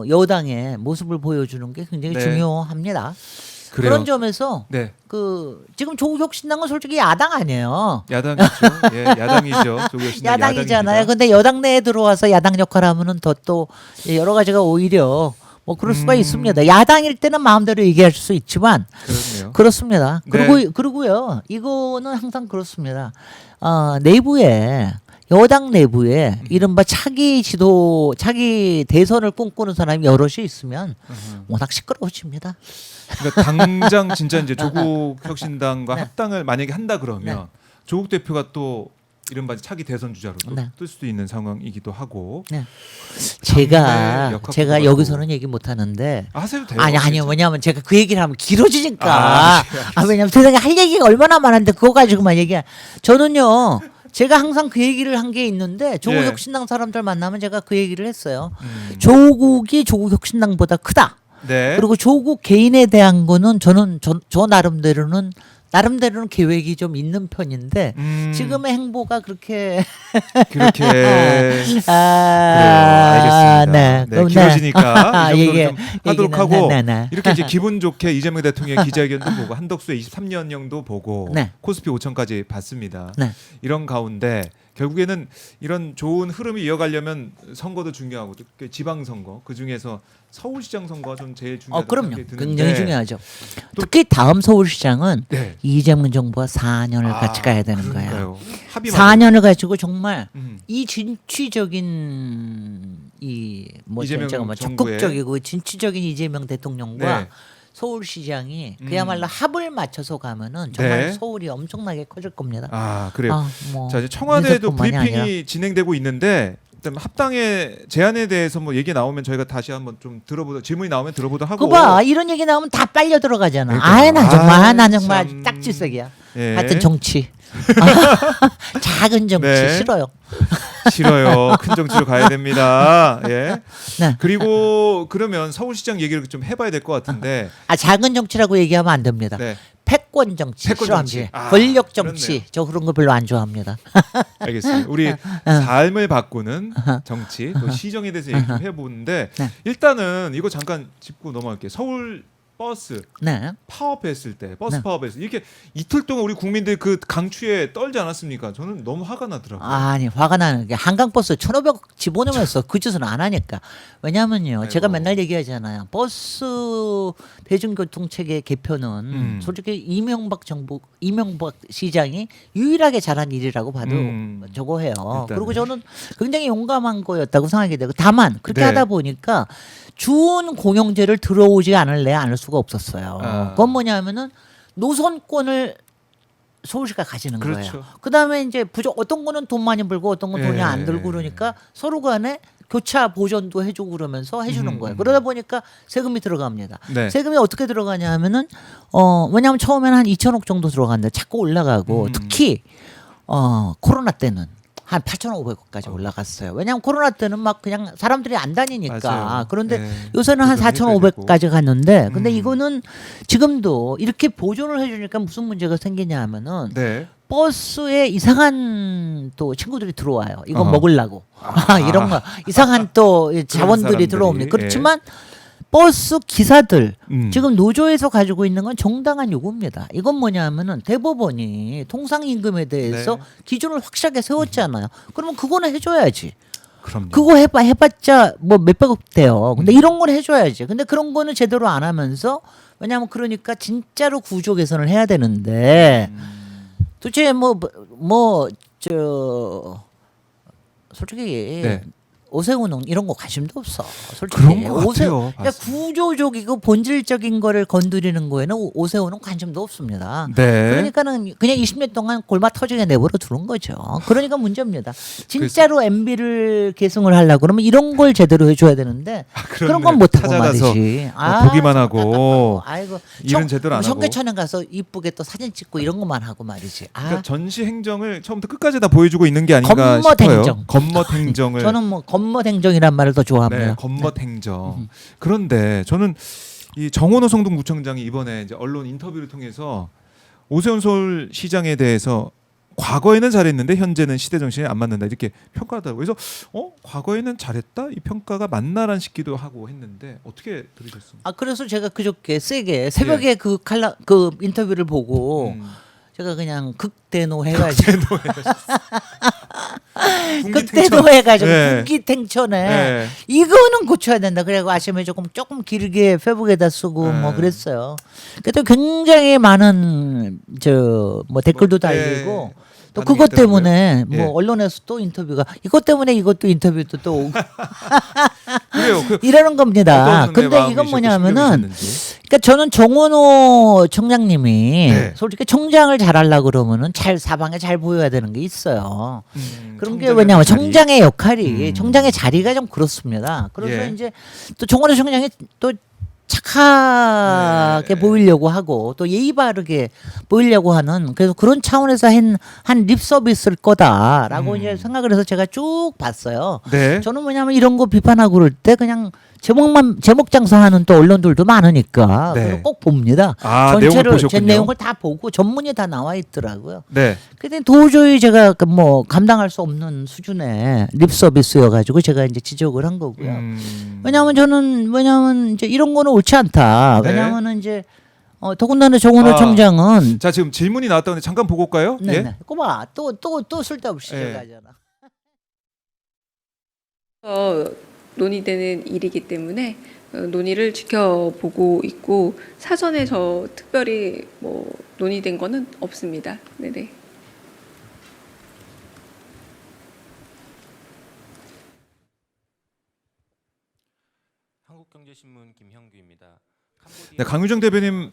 여당의 모습을 보여주는 게 굉장히 네. 중요합니다. 그래요. 그런 점에서 네. 지금 조국혁신당은 솔직히 야당 아니에요. 야당이죠. 예, 야당이죠. 조국혁신당 야당이잖아요. 야당입니다. 근데 여당 내에 들어와서 야당 역할 하면은 더 또 여러 가지가 오히려 뭐 그럴 수가 있습니다. 야당일 때는 마음대로 얘기할 수 있지만 그렇네요. 그렇습니다. 네. 그리고요. 이거는 항상 그렇습니다. 내부에 여당 내부에 이른바 차기 대선을 꿈꾸는 사람이 여럿이 있으면 워낙 시끄러워집니다. 그러니까 당장 진짜 이제 조국 혁신당과 네. 합당을 만약에 한다 그러면 네. 조국 대표가 또 이른바 차기 대선 주자로도 네. 뜰 수도 있는 상황이기도 하고. 네. 당내 역학도 제가 많고. 여기서는 얘기 못 하는데 하셔도 돼요. 아니요. 왜냐하면 제가 그 얘기를 하면 길어지니까. 아, 왜냐하면 세상에 할 얘기가 얼마나 많은데 그거 가지고만 얘기해. 저는요. 제가 항상 그 얘기를 한 게 있는데 조국 예. 혁신당 사람들 만나면 제가 그 얘기를 했어요. 조국이 조국 혁신당보다 크다. 네. 그리고 조국 개인에 대한 거는 저는 저 나름대로는 계획이 좀 있는 편인데 지금의 행보가 그렇게 그렇게 알겠습니다. 네, 그럼 길어지니까 이 정도로 얘기- 좀 하도록 얘기는 하고 네. 이렇게 이제 기분 좋게 이재명 대통령의 기자회견도 보고 한덕수의 23년형도 보고 네. 코스피 5천까지 봤습니다. 네. 이런 가운데 결국에는 이런 좋은 흐름이 이어가려면 선거도 중요하고 또 지방선거 그 중에서 서울시장 선거가 좀 제일 중요하다고 그럼요. 생각이 드는데 굉장히 중요하죠. 또- 특히 다음 서울시장은 네. 이재명 정부와 4년을 같이 가야 되는 거예요. 그러니까요. 합의 4년을 가지고 정말 음. 이 진취적인 이재명 정부의- 적극적이고 진취적인 이재명 대통령과 네. 서울시장이 그야말로 합을 맞춰서 가면은 네. 정말 서울이 엄청나게 커질 겁니다. 아 그래요. 뭐 자 이제 청와대도 윤석뿐만이 브리핑이 아니라. 진행되고 있는데 일단 합당의 제안에 대해서 뭐 얘기 나오면 저희가 다시 한번 좀 들어보다 질문이 나오면 들어보다 하고. 그거 봐 이런 얘기 나오면 다 빨려 들어가잖아. 그러니까요. 나 정말 참. 딱지색이야. 예. 하여튼 정치 작은 정치 네. 싫어요. 싫어요. 큰 정치로 가야 됩니다. 예. 네. 그리고 그러면 서울시장 얘기를 좀 해봐야 될 것 같은데. 작은 정치라고 얘기하면 안 됩니다. 네. 패권 정치 패권 정치. 싫어합니다. 권력 정치 그렇네요. 저 그런 거 별로 안 좋아합니다. 알겠습니다. 우리 삶을 바꾸는 정치, 또 시정에 대해서 얘기 좀 해보는데 네. 일단은 이거 잠깐 짚고 넘어갈게요. 서울 버스 네. 파업했을 때, 버스 네. 파업했을 때 이렇게 이틀 동안 우리 국민들 그 강추에 떨지 않았습니까? 저는 너무 화가 나더라고요. 아니 화가 나는 게 한강버스 1,500억 집어넣으면서 그 짓은 안 하니까. 왜냐면요 아이고. 제가 맨날 얘기하잖아요. 버스 대중교통 체계 개편은 솔직히 이명박 시장이 유일하게 잘한 일이라고 봐도 저거 해요. 일단은. 그리고 저는 굉장히 용감한 거였다고 생각이 되고 다만 그렇게 네. 하다 보니까 준 공영제를 들어오지 않을래 않을 수가 없었어요. 아. 그건 뭐냐면은 노선권을 서울시가 가지는 그렇죠. 거예요. 그다음에 이제 어떤 거는 돈 많이 벌고 어떤 건 돈이 예. 안 들고 그러니까 서로 간에 교차 보전도 해주고 그러면서 해주는 거예요. 그러다 보니까 세금이 들어갑니다. 네. 세금이 어떻게 들어가냐 하면은 왜냐하면 처음에는 한 2천억 정도 들어갔는데 자꾸 올라가고 특히 코로나 때는 한 8,500억까지 올라갔어요. 왜냐하면 코로나 때는 막 그냥 사람들이 안 다니니까. 맞아요. 그런데 네. 요새는 한 보존해줘야 4,500까지 갔는데 근데 이거는 지금도 이렇게 보존을 해주니까 무슨 문제가 생기냐 하면은 네. 버스에 이상한 또 친구들이 들어와요. 이거 어허. 먹으려고 이런 거 이상한 또 자원들이 사람들이, 들어옵니다. 예. 그렇지만 버스 기사들 지금 음. 노조에서 가지고 있는 건 정당한 요구입니다. 이건 뭐냐면은 대법원이 통상임금에 대해서 네. 기준을 확실하게 세웠잖아요. 그러면 그거는 해줘야지. 그럼요. 그거 해봤자 뭐 몇백억 돼요. 근데 이런 건 해줘야지. 근데 그런 거는 제대로 안 하면서 왜냐하면 그러니까 진짜로 구조 개선을 해야 되는데 도대체 솔직히 네. 오세훈은 이런 거 관심도 없어. 솔직히 그런 것 같아요. 그러니까 구조적이고 본질적인 거를 건드리는 거에는 오세훈은 관심도 없습니다. 네. 그러니까는 그냥 20년 동안 골마 터지게 내버려 두는 거죠. 그러니까 문제입니다. 진짜로 MB를 계승을 하려고 그러면 이런 걸 제대로 해줘야 되는데 그런 건 못하고 찾아가서 말이지. 보기만 참 하고 답답하고. 아이고 일은 제대로 안 하고. 청계천에 가서 이쁘게 또 사진 찍고 이런 것만 하고 말이지. 그러니까 전시 행정을 처음부터 끝까지 다 보여주고 있는 게 아닌가 겉멋 싶어요. 행정. 겉멋 행정을. 저는 뭐 겉멋 행정이란 말을 더 좋아합니다. 네, 겉멋 행정. 그런데 저는 이 정원호 성동구청장이 이번에 이제 언론 인터뷰를 통해서 오세훈 서울시장에 대해서 과거에는 잘했는데 현재는 시대 정신에 안 맞는다 이렇게 평가하더라고요. 그래서 과거에는 잘했다 이 평가가 맞나란 싶기도 하고 했는데 어떻게 들으셨습니까? 그래서 제가 그저께 세게 새벽에 그 인터뷰를 보고 제가 그냥 극대노 해가지고 극대노 해가지고 네. 분기탱천에 네. 이거는 고쳐야 된다. 그래고 아침에 조금 길게 페북에다 쓰고 뭐 그랬어요. 그래도 굉장히 많은 댓글도 달리고 또 반응이 그것 있더라고요. 때문에 예. 뭐 언론에서 또 인터뷰가 이것 때문에 이것도 인터뷰도 또 오고 그래요. 이러는 겁니다. 어떤 근데 이건 마음이셨고 뭐냐면은 신경이셨는지. 그러니까 저는 정원호 청장님이 네. 솔직히 청장을 잘하려고 그러면은 사방에 잘 보여야 되는 게 있어요. 그런 게 청장의 왜냐하면 자리. 청장의 역할이 청장의 자리가 좀 그렇습니다. 그래서 예. 이제 또 정원호 청장이 또 착하게 네. 보이려고 하고 또 예의 바르게 보이려고 하는 그래서 그런 차원에서 한 립 서비스일 거다라고 이제 생각을 해서 제가 쭉 봤어요. 네. 저는 뭐냐면 이런 거 비판하고 그럴 때 그냥 제목 장사하는 또 언론들도 많으니까 네. 그래서 꼭 봅니다. 내용을 전체를 제 보셨군요. 내용을 다 보고 전문이 다 나와 있더라고요. 네. 근데 도저히 제가 뭐 감당할 수 없는 수준의 립 서비스여가지고 제가 이제 지적을 한 거고요. 왜냐하면 이제 이런 거는 옳지 않다. 네. 왜냐하면 이제 더군다나 정원호 청장은 자 지금 질문이 나왔다는데 잠깐 보고 올까요? 네네. 꼬마 또 쓸데없이 예. 가잖아. 논의되는 일이기 때문에 논의를 지켜보고 있고 사전에 특별히 뭐 논의된 거는 없습니다. 네네. 한국경제신문 김형규입니다. 네, 강유정 대변인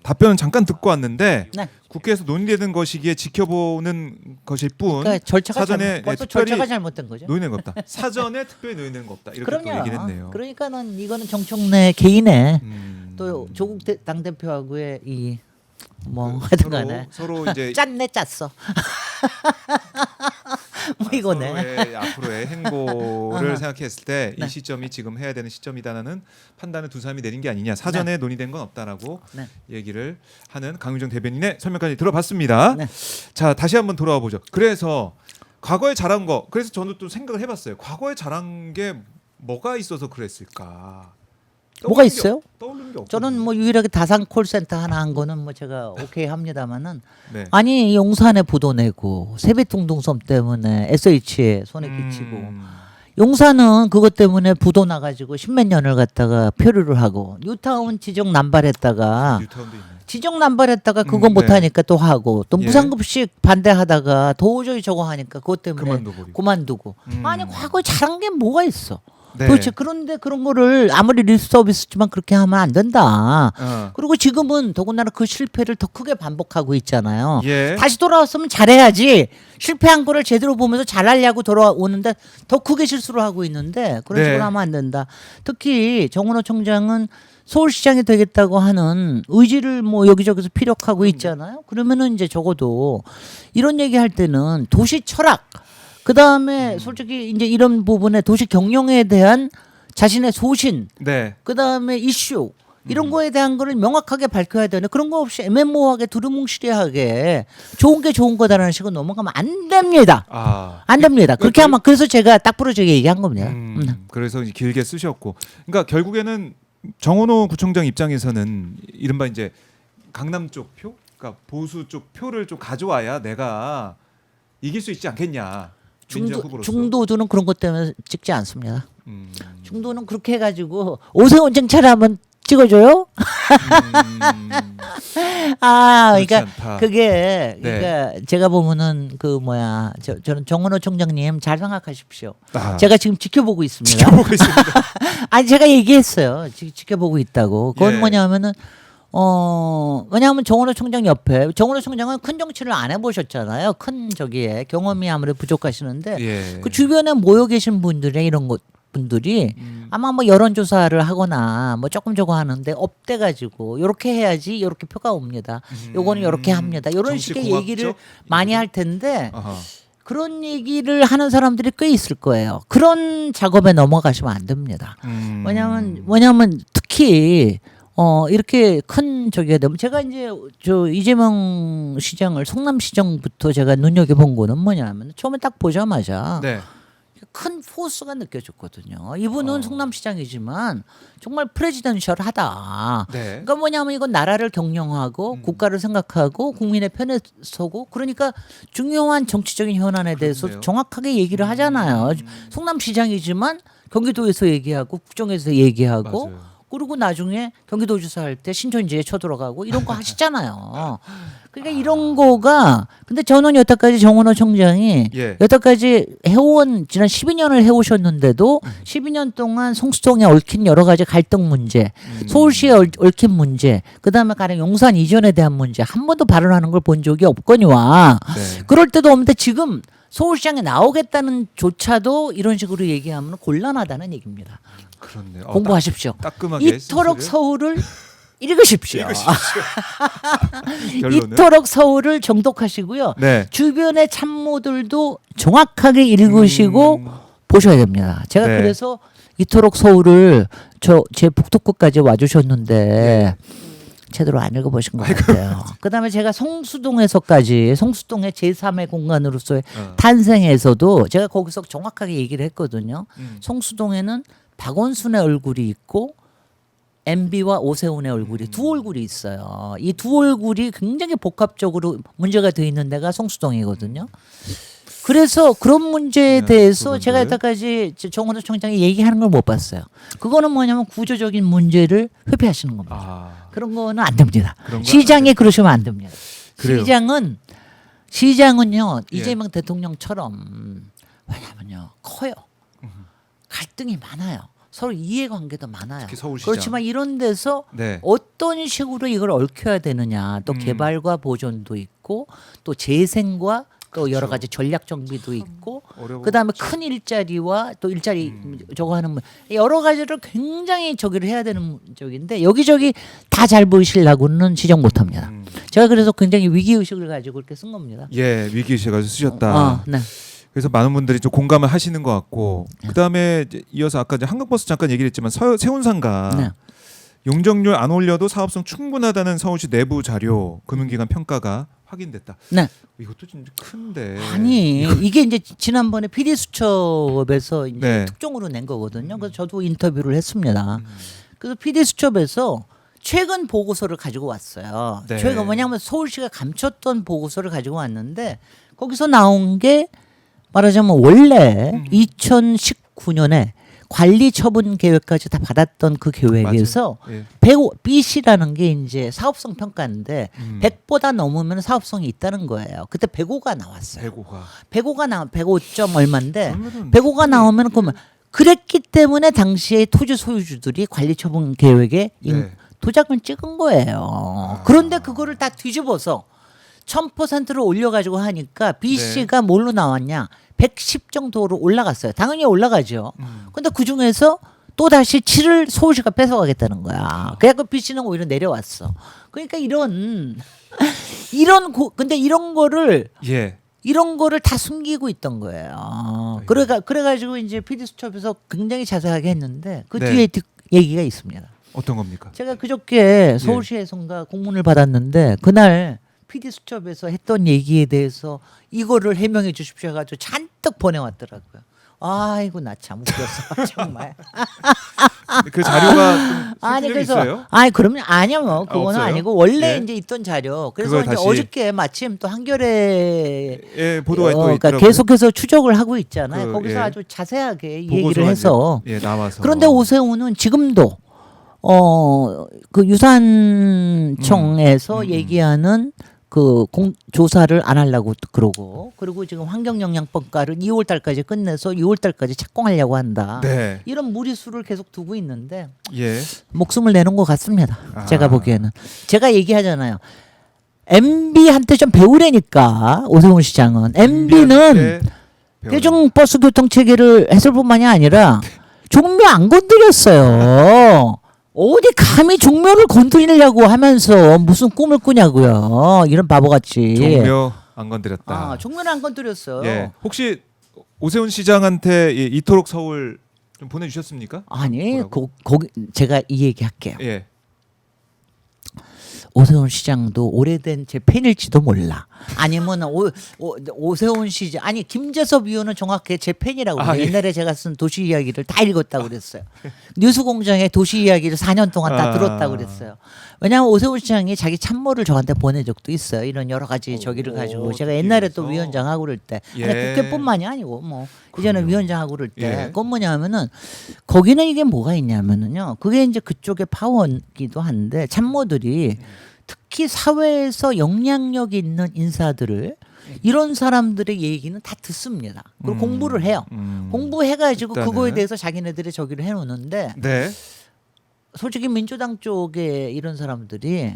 답변은 잠깐 듣고 왔는데 네. 국회에서 논의되는 것이기에 지켜보는 것일 뿐 그러니까 절차가 사전에 벌써 특별히 절차가 잘못된 거죠. 논의된 거 없다. 사전에 특별히 논의된 거 없다. 이렇게 또 그럼요. 얘기를 했네요. 그러니까는 이거는 정청래 개인의 또 음. 조국 당 대표하고의 하여튼간에 서로 이제 짰네 짰어. 뭐 이거네. 서로의 앞으로의 행보를 아하. 생각했을 때 이 네. 시점이 지금 해야 되는 시점이다라는 판단을 두 사람이 내린 게 아니냐. 사전에 논의된 건 없다라고 네. 얘기를 하는 강윤정 대변인의 설명까지 들어봤습니다. 네. 자, 다시 한번 돌아와 보죠. 그래서 과거에 잘한 거. 그래서 저는 또 생각을 해봤어요. 과거에 잘한 게 뭐가 있어서 그랬을까? 뭐가 있어요? 떠오르는 게 없거든요. 저는 뭐 유일하게 다산 콜센터 하나 한 거는 뭐 제가 오케이 합니다만은 네. 아니 용산에 부도 내고 세빛둥둥섬 때문에 SH에 손에 끼치고 용산은 그것 때문에 부도 나가지고 십몇 년을 갖다가 표류를 하고 뉴타운 지정 남발했다가 뉴타운도 있네. 지정 남발했다가 그거 네. 못하니까 또 하고 또 예. 무상급식 반대하다가 도저히 저거 하니까 그것 때문에 그만둬버리고. 그만두고 아니 과거에 잘한 게 뭐가 있어. 네. 도대체 그런데 그런 거를 아무리 립서비스지만 그렇게 하면 안 된다. 그리고 지금은 더군다나 그 실패를 더 크게 반복하고 있잖아요. 예. 다시 돌아왔으면 잘해야지. 실패한 거를 제대로 보면서 잘하려고 돌아오는데 더 크게 실수를 하고 있는데 그런 네. 식으로 하면 안 된다. 특히 정은호 총장은 서울시장이 되겠다고 하는 의지를 뭐 여기저기서 피력하고 있잖아요. 그러면은 이제 적어도 이런 얘기할 때는 도시 철학 그 다음에 솔직히 이제 이런 부분에 도시 경영에 대한 자신의 소신, 네. 그 다음에 이슈 이런 거에 대한 거를 명확하게 밝혀야 되는 그런 거 없이 애매모호하게 두루뭉실하게 좋은 게 좋은 거다라는 식으로 넘어가면 안 됩니다. 아. 안 됩니다. 그렇게 하면 그래서 제가 딱 부러지게 얘기한 겁니다. 그래서 이제 길게 쓰셨고, 그러니까 결국에는 정원호 구청장 입장에서는 이른바 이제 강남 쪽 표, 그러니까 보수 쪽 표를 좀 가져와야 내가 이길 수 있지 않겠냐. 민주당 후보로서. 중도주는 그런 것 때문에 찍지 않습니다. 음, 중도는 그렇게 해가지고 오세훈 정차를 한번 찍어줘요. 아, 그렇지 그러니까 않다. 그게 네. 그러니까 제가 보면은 그 뭐야 저는 정은호 총장님 잘 생각하십시오. 아, 제가 지금 지켜보고 있습니다. 지켜보고 있습니다. 아니 제가 얘기했어요. 지켜보고 있다고. 그건 예. 뭐냐면은 왜냐하면 정은호 총장 옆에 정은호 총장은 큰 정치를 안 해보셨잖아요. 큰 저기에 경험이 아무래도 부족하시는데 예. 그 주변에 모여 계신 분들의 이런 것 분들이 아마 뭐 여론조사를 하거나 뭐 조금 저거 하는데 업돼 가지고 요렇게 해야지 요렇게 표가 옵니다. 요거는 요렇게 합니다. 요런 정치 식의 공학적 얘기를 많이 할 텐데 아하. 그런 얘기를 하는 사람들이 꽤 있을 거예요. 그런 작업에 넘어가시면 안 됩니다. 왜냐하면 특히 이렇게 큰 저기가 되면 제가 이제 저 이재명 시장을 성남시장부터 제가 눈여겨 본 거는 뭐냐면 처음에 딱 보자마자 네. 큰 포스가 느껴졌거든요. 이분은 성남시장이지만 정말 프레지던셜하다. 네. 그러니까 뭐냐면 이건 나라를 경영하고 국가를 생각하고 국민의 편에 서고 그러니까 중요한 정치적인 현안에 대해서 그렇네요. 정확하게 얘기를 하잖아요. 성남시장이지만 경기도에서 얘기하고 국정에서 얘기하고 맞아요. 그리고 나중에 경기도지사 할 때 신천지에 쳐들어가고 이런 거 하시잖아요. 그러니까 이런 거가 근데 저는 여태까지 정은호 총장이 예. 여태까지 해온 지난 12년을 해오셨는데도 12년 동안 성수동에 얽힌 여러 가지 갈등 문제, 서울시에 얽힌 문제, 그다음에 가령 용산 이전에 대한 문제 한 번도 발언하는 걸 본 적이 없거니와 네. 그럴 때도 없는데 지금 서울시장에 나오겠다는 조차도 이런 식으로 얘기하면 곤란하다는 얘기입니다. 그렇네요. 공부하십시오. 따끔하게 이토록 스스로를 서울을 읽으십시오. 결론은? 이토록 서울을 정독하시고요. 네. 주변의 참모들도 정확하게 읽으시고 보셔야 됩니다. 제가 네. 그래서 이토록 서울을 제 북토크까지 와주셨는데 제대로 안 읽어보신 것 같아요. 그다음에 제가 성수동에서까지 성수동의 제3의 공간으로서의 탄생에서도 제가 거기서 정확하게 얘기를 했거든요. 성수동에는 박원순의 얼굴이 있고 MB와 오세훈의 얼굴이 두 얼굴이 있어요. 이 두 얼굴이 굉장히 복합적으로 문제가 돼 있는 데가 성수동이거든요. 그래서 그런 문제에 대해서 그분들. 제가 여태까지 정은호 총장이 얘기하는 걸 못 봤어요. 그거는 뭐냐면 구조적인 문제를 회피하시는 겁니다. 아, 그런 거는 안 됩니다. 그런 건안 시장이 그러시면 안 됩니다. 그래요. 시장은요 예. 이재명 대통령처럼 왜냐면요 커요. 갈등이 많아요. 서로 이해관계도 많아요. 특히 서울시장. 그렇지만 이런 데서 네. 어떤 식으로 이걸 얽혀야 되느냐. 또 개발과 보존도 있고 또 재생과 또 여러 가지 전략 정비도 있고 그다음에 큰 일자리와 또 일자리 저거 하는 여러 가지를 굉장히 저기를 해야 되는 적인데 여기저기 다 잘 보이시려고는 지적 못합니다. 제가 그래서 굉장히 위기 의식을 가지고 이렇게 쓴 겁니다. 예, 위기의식을 쓰셨다. 네. 그래서 많은 분들이 좀 공감을 하시는 것 같고 그다음에 이제 이어서 아까 이제 한국버스 잠깐 얘기를 했지만 세운상가 네. 용적률 안 올려도 사업성 충분하다는 서울시 내부 자료 금융기관 평가가 확인됐다. 네. 이것도 좀 큰데. 아니 이게 이제 지난번에 PD 수첩에서 이제 네. 특종으로 낸 거거든요. 그래서 저도 인터뷰를 했습니다. 그래서 PD 수첩에서 최근 보고서를 가지고 왔어요. 네. 최근 뭐냐면 서울시가 감췄던 보고서를 가지고 왔는데 거기서 나온 게 말하자면 원래 2019년에 관리 처분 계획까지 다 받았던 그 계획에서 맞아요. 예. 100 BC라는 게 이제 사업성 평가인데 100보다 넘으면 사업성이 있다는 거예요. 그때 105가 나왔어요. 배고가. 105가 나 105점 얼마인데 그러면은 105가 나오면 그러면 그랬기 때문에 당시에 토지 소유주들이 관리 처분 계획에 네. 도장을 찍은 거예요. 그런데 그거를 다 뒤집어서 1000%를 올려가지고 하니까 BC가 뭘로 나왔냐? 110 정도로 올라갔어요. 당연히 올라가죠. 근데 그 중에서 또 다시 7을 서울시가 뺏어가겠다는 거야. 그래갖고 BC는 오히려 내려왔어. 그러니까 근데 이런 거를 예. 다 숨기고 있던 거예요. 그래가지고 이제 PD 수첩에서 굉장히 자세하게 했는데 그 네. 뒤에 얘기가 있습니다. 어떤 겁니까? 제가 그저께 서울시에선가 공문을 받았는데 그날 PD 수첩에서 했던 얘기에 대해서 이거를 해명해 주십시오 해가지고 잔뜩 보내왔더라고요. 아이고 나 참 웃겼어 정말. 그 자료가 좀 아니 설득력이 그래서 있어요? 그러면 아니요 뭐 그거는 없어요? 아니고 원래 예. 이제 있던 자료. 그래서 그걸 이제 다시- 어저께 마침 또 한겨레 예, 보도가 또 그러니까 있더라고요. 계속해서 추적을 하고 있잖아요. 그, 거기서 예. 아주 자세하게 보고서가 얘기를 해서 이제, 예, 나와서. 그런데 오세훈은 지금도 그 유산청에서 얘기하는 그 조사를 안 하려고 그러고 그리고 지금 환경영향평가를 2월 달까지 끝내서 6월 달까지 착공하려고 한다. 네. 이런 무리수를 계속 두고 있는데 예. 목숨을 내는 것 같습니다. 아. 제가 보기에는. 제가 얘기하잖아요. MB한테 좀 배우라니까 오세훈 시장은. MB는 대중버스 교통 체계를 했을 뿐만이 아니라 종묘 안 건드렸어요. 어디 감히 종묘를 건드리려고 하면서 무슨 꿈을 꾸냐고요. 이런 바보같이. 종묘 안 건드렸다. 종묘는 안 건드렸어요. 예. 혹시 오세훈 시장한테 이토록 서울 좀 보내주셨습니까? 아니 뭐라고? 거기 제가 이 얘기 할게요. 예. 오세훈 시장도 오래된 제 팬일지도 몰라. 아니면 오세훈 시장 아니 김재섭 의원은 정확히 제 팬이라고 그래요. 예. 옛날에 제가 쓴 도시 이야기를 다 읽었다고 그랬어요. 뉴스공장에 도시 이야기를 4년 동안 다 들었다고 그랬어요. 왜냐하면 오세훈 시장이 자기 참모를 저한테 보낸 적도 있어요. 이런 여러 가지 저기를 가지고 제가 옛날에 또 그래서? 위원장 하고 그럴 때 예. 아니, 국회뿐만이 아니고 뭐 이제는 위원장 하고 그럴 때 예. 그건 뭐냐면은 거기는 이게 뭐가 있냐면은요. 그게 이제 그쪽의 파워이기도 한데 참모들이 특히 사회에서 영향력 있는 인사들을 이런 사람들의 얘기는 다 듣습니다. 그리고 공부를 해요. 공부해가지고 일단은. 그거에 대해서 자기네들이 저기를 해놓는데 네. 솔직히 민주당 쪽에 이런 사람들이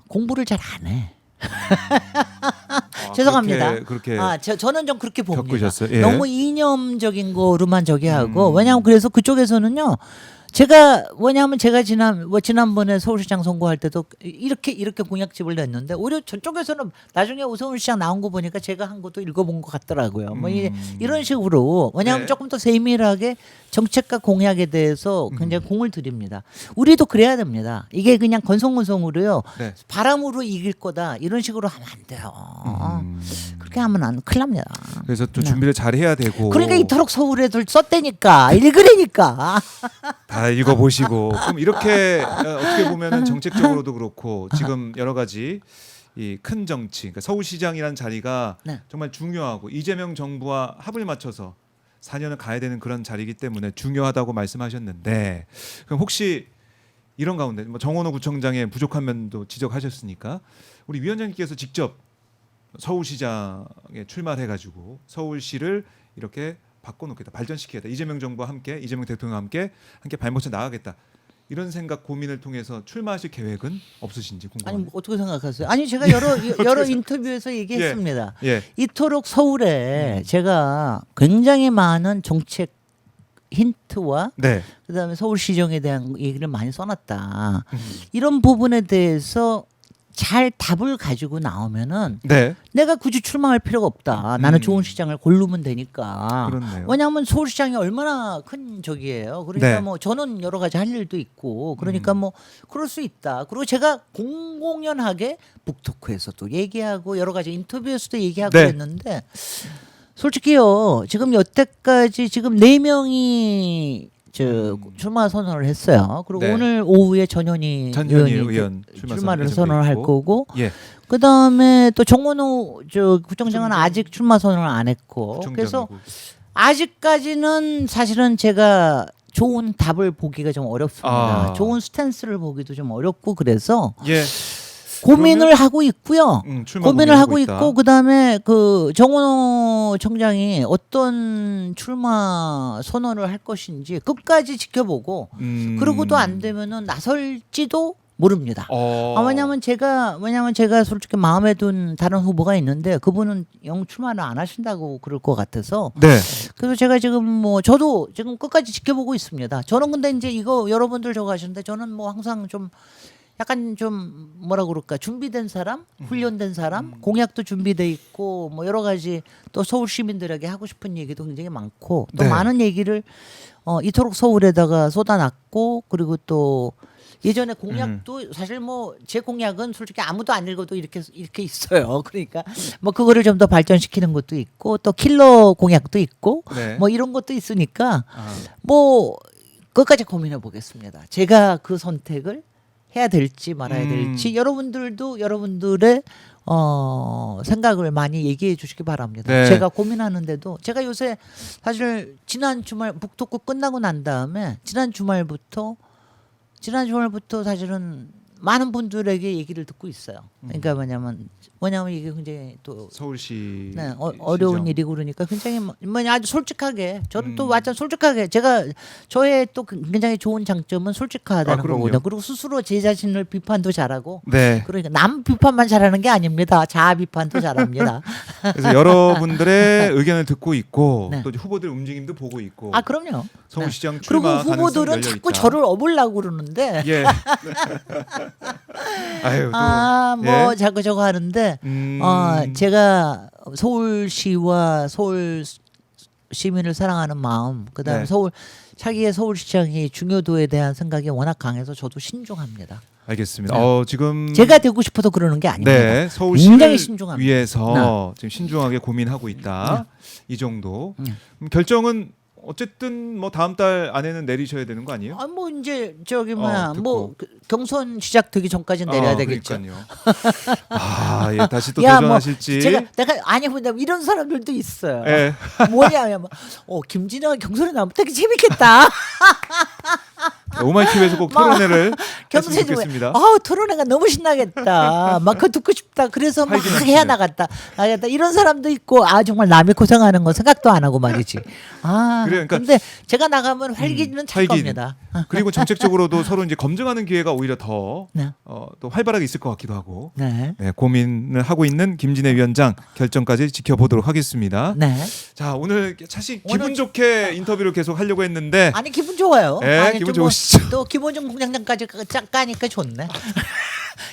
공부를 잘 안 해. 죄송합니다. 그렇게 저는 좀 그렇게 봅니다. 겪으셨어요? 예. 너무 이념적인 거로만 저기 하고 왜냐하면 그래서 그쪽에서는요. 제가 지난번에 서울시장 선거할 때도 이렇게 공약집을 냈는데 오히려 저쪽에서는 나중에 오세훈 시장 나온 거 보니까 제가 한 것도 읽어본 것 같더라고요. 뭐 이런 식으로 왜냐하면 네. 조금 더 세밀하게 정책과 공약에 대해서 굉장히 공을 들입니다. 우리도 그래야 됩니다. 이게 그냥 건성건성으로요. 네. 바람으로 이길 거다 이런 식으로 하면 안 돼요. 그렇게 하면 큰일 납니다. 그래서 또 준비를 잘 해야 되고. 그러니까 이토록 서울애들 썼다니까 읽으라니까. 다 읽어보시고 그럼 이렇게 어떻게 보면은 정책적으로도 그렇고 지금 여러 가지 이 큰 정치, 그러니까 서울시장이라는 자리가 네. 정말 중요하고 이재명 정부와 합을 맞춰서 4년을 가야 되는 그런 자리이기 때문에 중요하다고 말씀하셨는데 그럼 혹시 이런 가운데 뭐 정원호 구청장의 부족한 면도 지적하셨으니까 우리 위원장님께서 직접 서울시장에 출마해가지고 서울시를 이렇게 바꿔놓겠다, 발전시키겠다. 이재명 정부와 함께, 이재명 대통령과 함께 발목차 나가겠다. 이런 생각 고민을 통해서 출마하실 계획은 없으신지 아니 궁금합니다. 뭐 어떻게 생각하세요? 아니 제가 여러 인터뷰에서 얘기했습니다. 예. 이토록 서울에 제가 굉장히 많은 정책 힌트와 네. 그다음에 서울시정에 대한 얘기를 많이 써놨다. 이런 부분에 대해서 잘 답을 가지고 나오면은 네. 내가 굳이 출마할 필요가 없다. 나는 좋은 시장을 고르면 되니까. 그렇네요. 왜냐하면 서울시장이 얼마나 큰 적이에요. 그러니까 네. 뭐 저는 여러 가지 할 일도 있고 그러니까 뭐 그럴 수 있다. 그리고 제가 공공연하게 북토크에서도 얘기하고 여러 가지 인터뷰에서도 얘기하고 네. 그랬는데 솔직히요. 지금 여태까지 지금 4명이 출마 선언을 했어요. 그리고 네. 오늘 오후에 전현희 의원 출마를 예정돼 선언을 할 있고. 거고 예. 그다음에 또 정원호 구청장은 아직 출마 선언을 안 했고 그래서 부총장이고. 아직까지는 사실은 제가 좋은 답을 보기가 좀 어렵습니다. 아. 좋은 스탠스를 보기도 좀 어렵고 그래서 예. 고민을 하고 있고요. 출마 고민을 하고 있다. 있고 그다음에 그 정원호 청장이 어떤 출마 선언을 할 것인지 끝까지 지켜보고 그러고도 안 되면은 나설지도 모릅니다. 왜냐면 제가 솔직히 마음에 둔 다른 후보가 있는데 그분은 영 출마를 안 하신다고 그럴 것 같아서 네. 그래서 제가 지금 뭐 저도 지금 끝까지 지켜보고 있습니다. 저는 근데 이제 이거 여러분들 저거 하시는데 저는 뭐 항상 좀 약간 좀 뭐라 그럴까 준비된 사람, 훈련된 사람, 공약도 준비돼 있고 뭐 여러 가지 또 서울 시민들에게 하고 싶은 얘기도 굉장히 많고 또 네. 많은 얘기를 이토록 서울에다가 쏟아놨고 그리고 또 예전에 공약도 사실 뭐 제 공약은 솔직히 아무도 안 읽어도 이렇게 있어요. 그러니까 뭐 그거를 좀 더 발전시키는 것도 있고 또 킬러 공약도 있고 네. 뭐 이런 것도 있으니까 뭐 끝까지 고민해 보겠습니다. 제가 그 선택을 해야 될지 말아야 될지 여러분들도 여러분들의 생각을 많이 얘기해 주시기 바랍니다. 네. 제가 고민하는데도 제가 요새 사실 지난 주말 북토크 끝나고 난 다음에 지난 주말부터 사실은 많은 분들에게 얘기를 듣고 있어요. 그러니까 뭐냐면 이게 굉장히 또 서울시 네, 어려운 일이고 그러니까 굉장히 아주 솔직하게 저는 또 완전 솔직하게 제가 저의 또 굉장히 좋은 장점은 솔직하다는 그럼요. 거거든요. 그리고 스스로 제 자신을 비판도 잘하고 네. 그러니까 남 비판만 잘하는 게 아닙니다. 자아 비판도 잘합니다. 그래서 여러분들의 의견을 듣고 있고 네. 또 이제 후보들 움직임도 보고 있고 아 그럼요. 서울시장 네. 그리고 출마 가능성 후보들은 열려 자꾸 있다. 저를 업으려고 그러는데 예. 아유 또 뭐 예. 자꾸 저거 하는데 제가 서울시와 서울 시민을 사랑하는 마음 그다음에 네. 차기의 서울시장이 중요도에 대한 생각이 워낙 강해서 저도 신중합니다. 알겠습니다. 네. 지금 제가 되고 싶어서 그러는 게 아닙니다. 네, 굉장히 서울시를 신중합니다. 위해서 지금 신중하게 고민하고 있다. 이 정도. 결정은 어쨌든 뭐 다음 달 안에는 내리셔야 되는 거 아니에요? 뭐 이제 저기 듣고. 뭐 경선 시작되기 전까지는 내려야 되겠죠. 그러니까요. 예, 다시 또 야, 도전하실지. 내가 아니 근데 이런 사람들도 있어요. 예. 뭐냐면 김진영이 경선에 나오면 되게 재밌겠다. 오마이TV에서 꼭 토론회를 했으면 경선이 좋겠습니다. 토론회가 너무 신나겠다. 막 그거 듣고 싶다. 그래서 막 활기넘치는. 해야 나갔다. 이런 사람도 있고 정말 남이 고생하는 거 생각도 안 하고 말이지. 그래요, 그러니까 근데 제가 나가면 활기는 찰 활기는. 겁니다. 그리고 정책적으로도 서로 이제 검증하는 기회가 오히려 더 네. 또 활발하게 있을 것 같기도 하고. 네. 네, 고민을 하고 있는 김진애 위원장 결정까지 지켜보도록 하겠습니다. 네. 자, 오늘 사실 오늘 기분 좋게 인터뷰를 계속 하려고 했는데 아니 기분 좋아요. 네, 기분 좋으시죠? 또 김원중 공장장까지 까니까 좋네.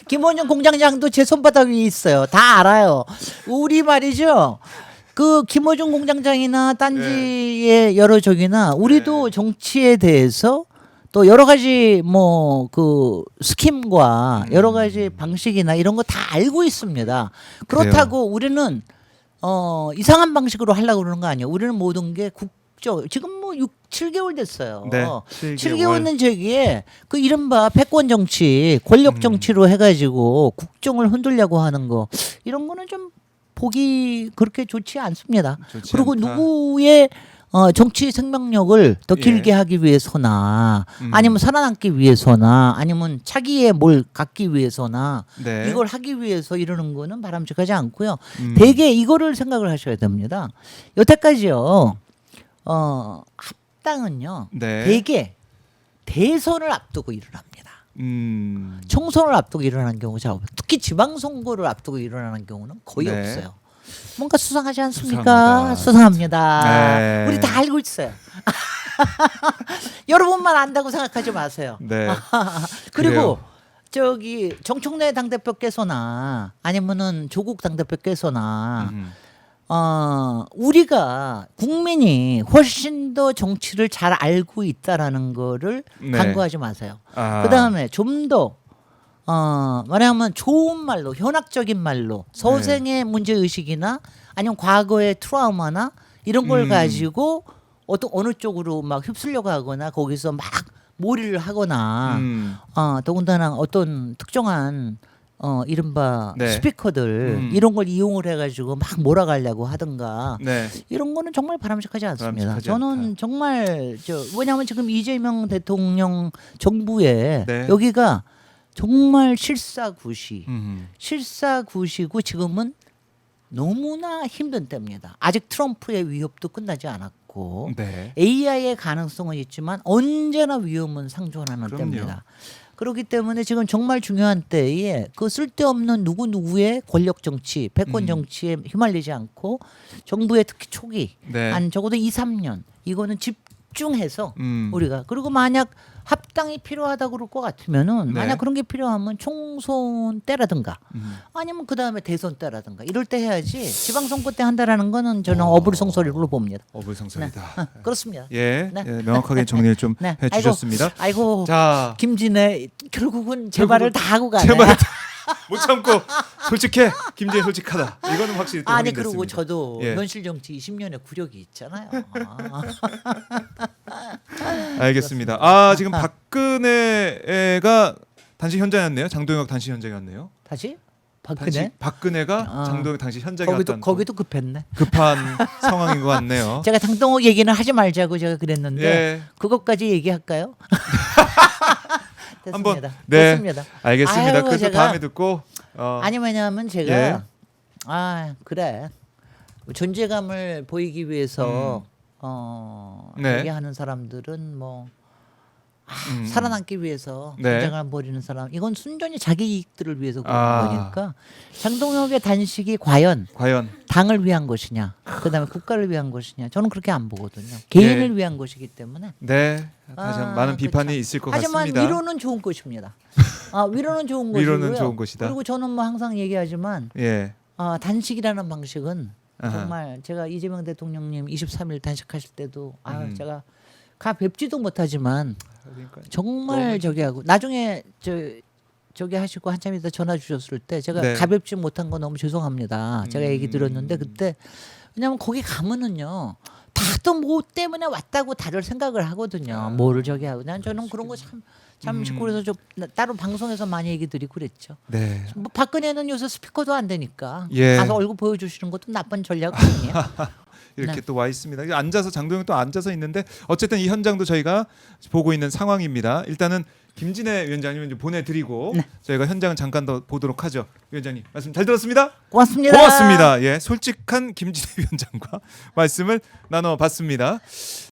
김원중 공장장도 제 손바닥 위에 있어요. 다 알아요. 우리 말이죠. 그 김어준 공장장이나 딴지의 여러 적이나 우리도 정치에 대해서 또 여러 가지 뭐 그 스킴과 여러 가지 방식이나 이런 거 다 알고 있습니다. 그렇다고 우리는 이상한 방식으로 하려고 그러는 거 아니에요. 우리는 모든 게 국적 지금 뭐 7개월 됐어요. 네, 7개월은 저기에 그 이른바 패권 정치, 권력 정치로 해가지고 국정을 흔들려고 하는 거 이런 거는 좀 보기 그렇게 좋지 않습니다. 좋지 그리고 않다. 누구의 정치 생명력을 더 길게 하기 위해서나 아니면 살아남기 위해서나 아니면 차기에 뭘 갖기 위해서나 네. 이걸 하기 위해서 이러는 거는 바람직하지 않고요. 대개 이거를 생각을 하셔야 됩니다. 여태까지요. 합당은요. 네. 대개 대선을 앞두고 일어납니다. 총선을 앞두고 일어나는 경우가 잘 없어요. 특히 지방선거를 앞두고 일어나는 경우는 거의 네. 없어요. 뭔가 수상하지 않습니까? 수상합니다. 네. 우리 다 알고 있어요. 여러분만 안다고 생각하지 마세요. 네. 그리고 그래요. 저기 정청래 당대표께서나 아니면은 조국 당대표께서나 우리가 국민이 훨씬 더 정치를 잘 알고 있다라는 거를 네. 간과하지 마세요. 아. 그다음에 좀 더 말하면 좋은 말로 현학적인 말로 서생의 문제 의식이나 아니면 과거의 트라우마나 이런 걸 가지고 어느 쪽으로 막 휩쓸려고 하거나 거기서 막 몰이를 하거나 더군다나 어떤 특정한 이른바 네. 스피커들 이런 걸 이용을 해가지고 막 몰아가려고 하든가 네. 이런 거는 정말 바람직하지 않습니다. 바람직하지 저는 않다. 정말 왜냐하면 지금 이재명 대통령 정부에 네. 여기가 정말 실사구시 음. 실사구시고 지금은 너무나 힘든 때입니다. 아직 트럼프의 위협도 끝나지 않았고 네. AI의 가능성은 있지만 언제나 위험은 상존하는 그럼요. 때입니다. 그렇기 때문에 지금 정말 중요한 때에 그 쓸데없는 누구의 권력 정치, 패권 정치에 휘말리지 않고 정부의 특히 초기 네. 한 적어도 2, 3년 이거는 집중해서 음. 우리가 그리고 만약 합당이 필요하다 그럴 것 같으면은 네. 만약 그런 게 필요하면 총선 때라든가 아니면 그 다음에 대선 때라든가 이럴 때 해야지 지방선거 때 한다라는 거는 저는 어불성설이로 봅니다. 어불성설이다. 그렇습니다. 예, 네. 예, 명확하게 정리를 좀 네. 해주셨습니다. 아이고 자, 김진애 결국은 제 말을 다 하고 가네. 제 말을 못 참고 솔직해. 김재희 솔직하다. 이거는 확실히 또 아니 확인됐습니다. 그리고 저도 예. 현실 정치 20년의 구력이 있잖아요. 알겠습니다. 아 지금 박근혜가 단식 현장이었네요. 장동혁 단식 현장이었네요. 다시 박근혜 박근혜가 장동혁 단식 현장이었다는 거기도 급했네. 급한 상황인 것 같네요. 제가 장동혁 얘기는 하지 말자고 제가 그랬는데 예. 그것까지 얘기할까요? 한번 됐습니다. 네 됐습니다. 알겠습니다. 아유, 그래서 제가- 다음에 듣고 아니 왜냐하면 제가 예. 그래 존재감을 보이기 위해서 네. 얘기하는 사람들은 뭐 음. 살아남기 위해서 네. 존재감을 버리는 사람 이건 순전히 자기 이익들을 위해서 그런 아. 거니까 장동혁의 단식이 과연 과연 당을 위한 것이냐 그다음에 국가를 위한 것이냐 저는 그렇게 안 보거든요. 개인을 예. 위한 것이기 때문에 네 다시 한번 많은 비판이 그렇죠. 있을 것 하지만 같습니다. 위로는 좋은 것입니다. 위로는 좋은 것이고요. 위로는 좋은 것이다. 그리고 저는 뭐 항상 얘기하지만 예. 단식이라는 방식은 아하. 정말 제가 이재명 대통령님 23일 단식하실 때도 제가 가 뵙지도 못하지만 그러니까 정말 저기 하고 나중에 저기 하시고 한참 있다 전화 주셨을 때 제가 네. 가뵙지 못한 거 너무 죄송합니다. 제가 얘기 들었는데 그때 왜냐면 거기 가면은요 다들 뭐 때문에 왔다고 다들 생각을 하거든요. 뭐를 저기 하고 저는 그런 거 참 그래서 좀 따로 방송에서 많이 얘기 드리고 그랬죠. 네. 뭐 박근혜는 요새 스피커도 안 되니까 예. 가서 얼굴 보여주시는 것도 나쁜 전략 아니에요. 이렇게 네. 또 와 있습니다. 앉아서 장동영 또 앉아서 있는데 어쨌든 이 현장도 저희가 보고 있는 상황입니다. 일단은 김진애 위원장님 좀 보내드리고 네. 저희가 현장을 잠깐 더 보도록 하죠. 위원장님 말씀 잘 들었습니다. 고맙습니다. 고맙습니다. 예, 솔직한 김진애 위원장과 말씀을 나눠봤습니다.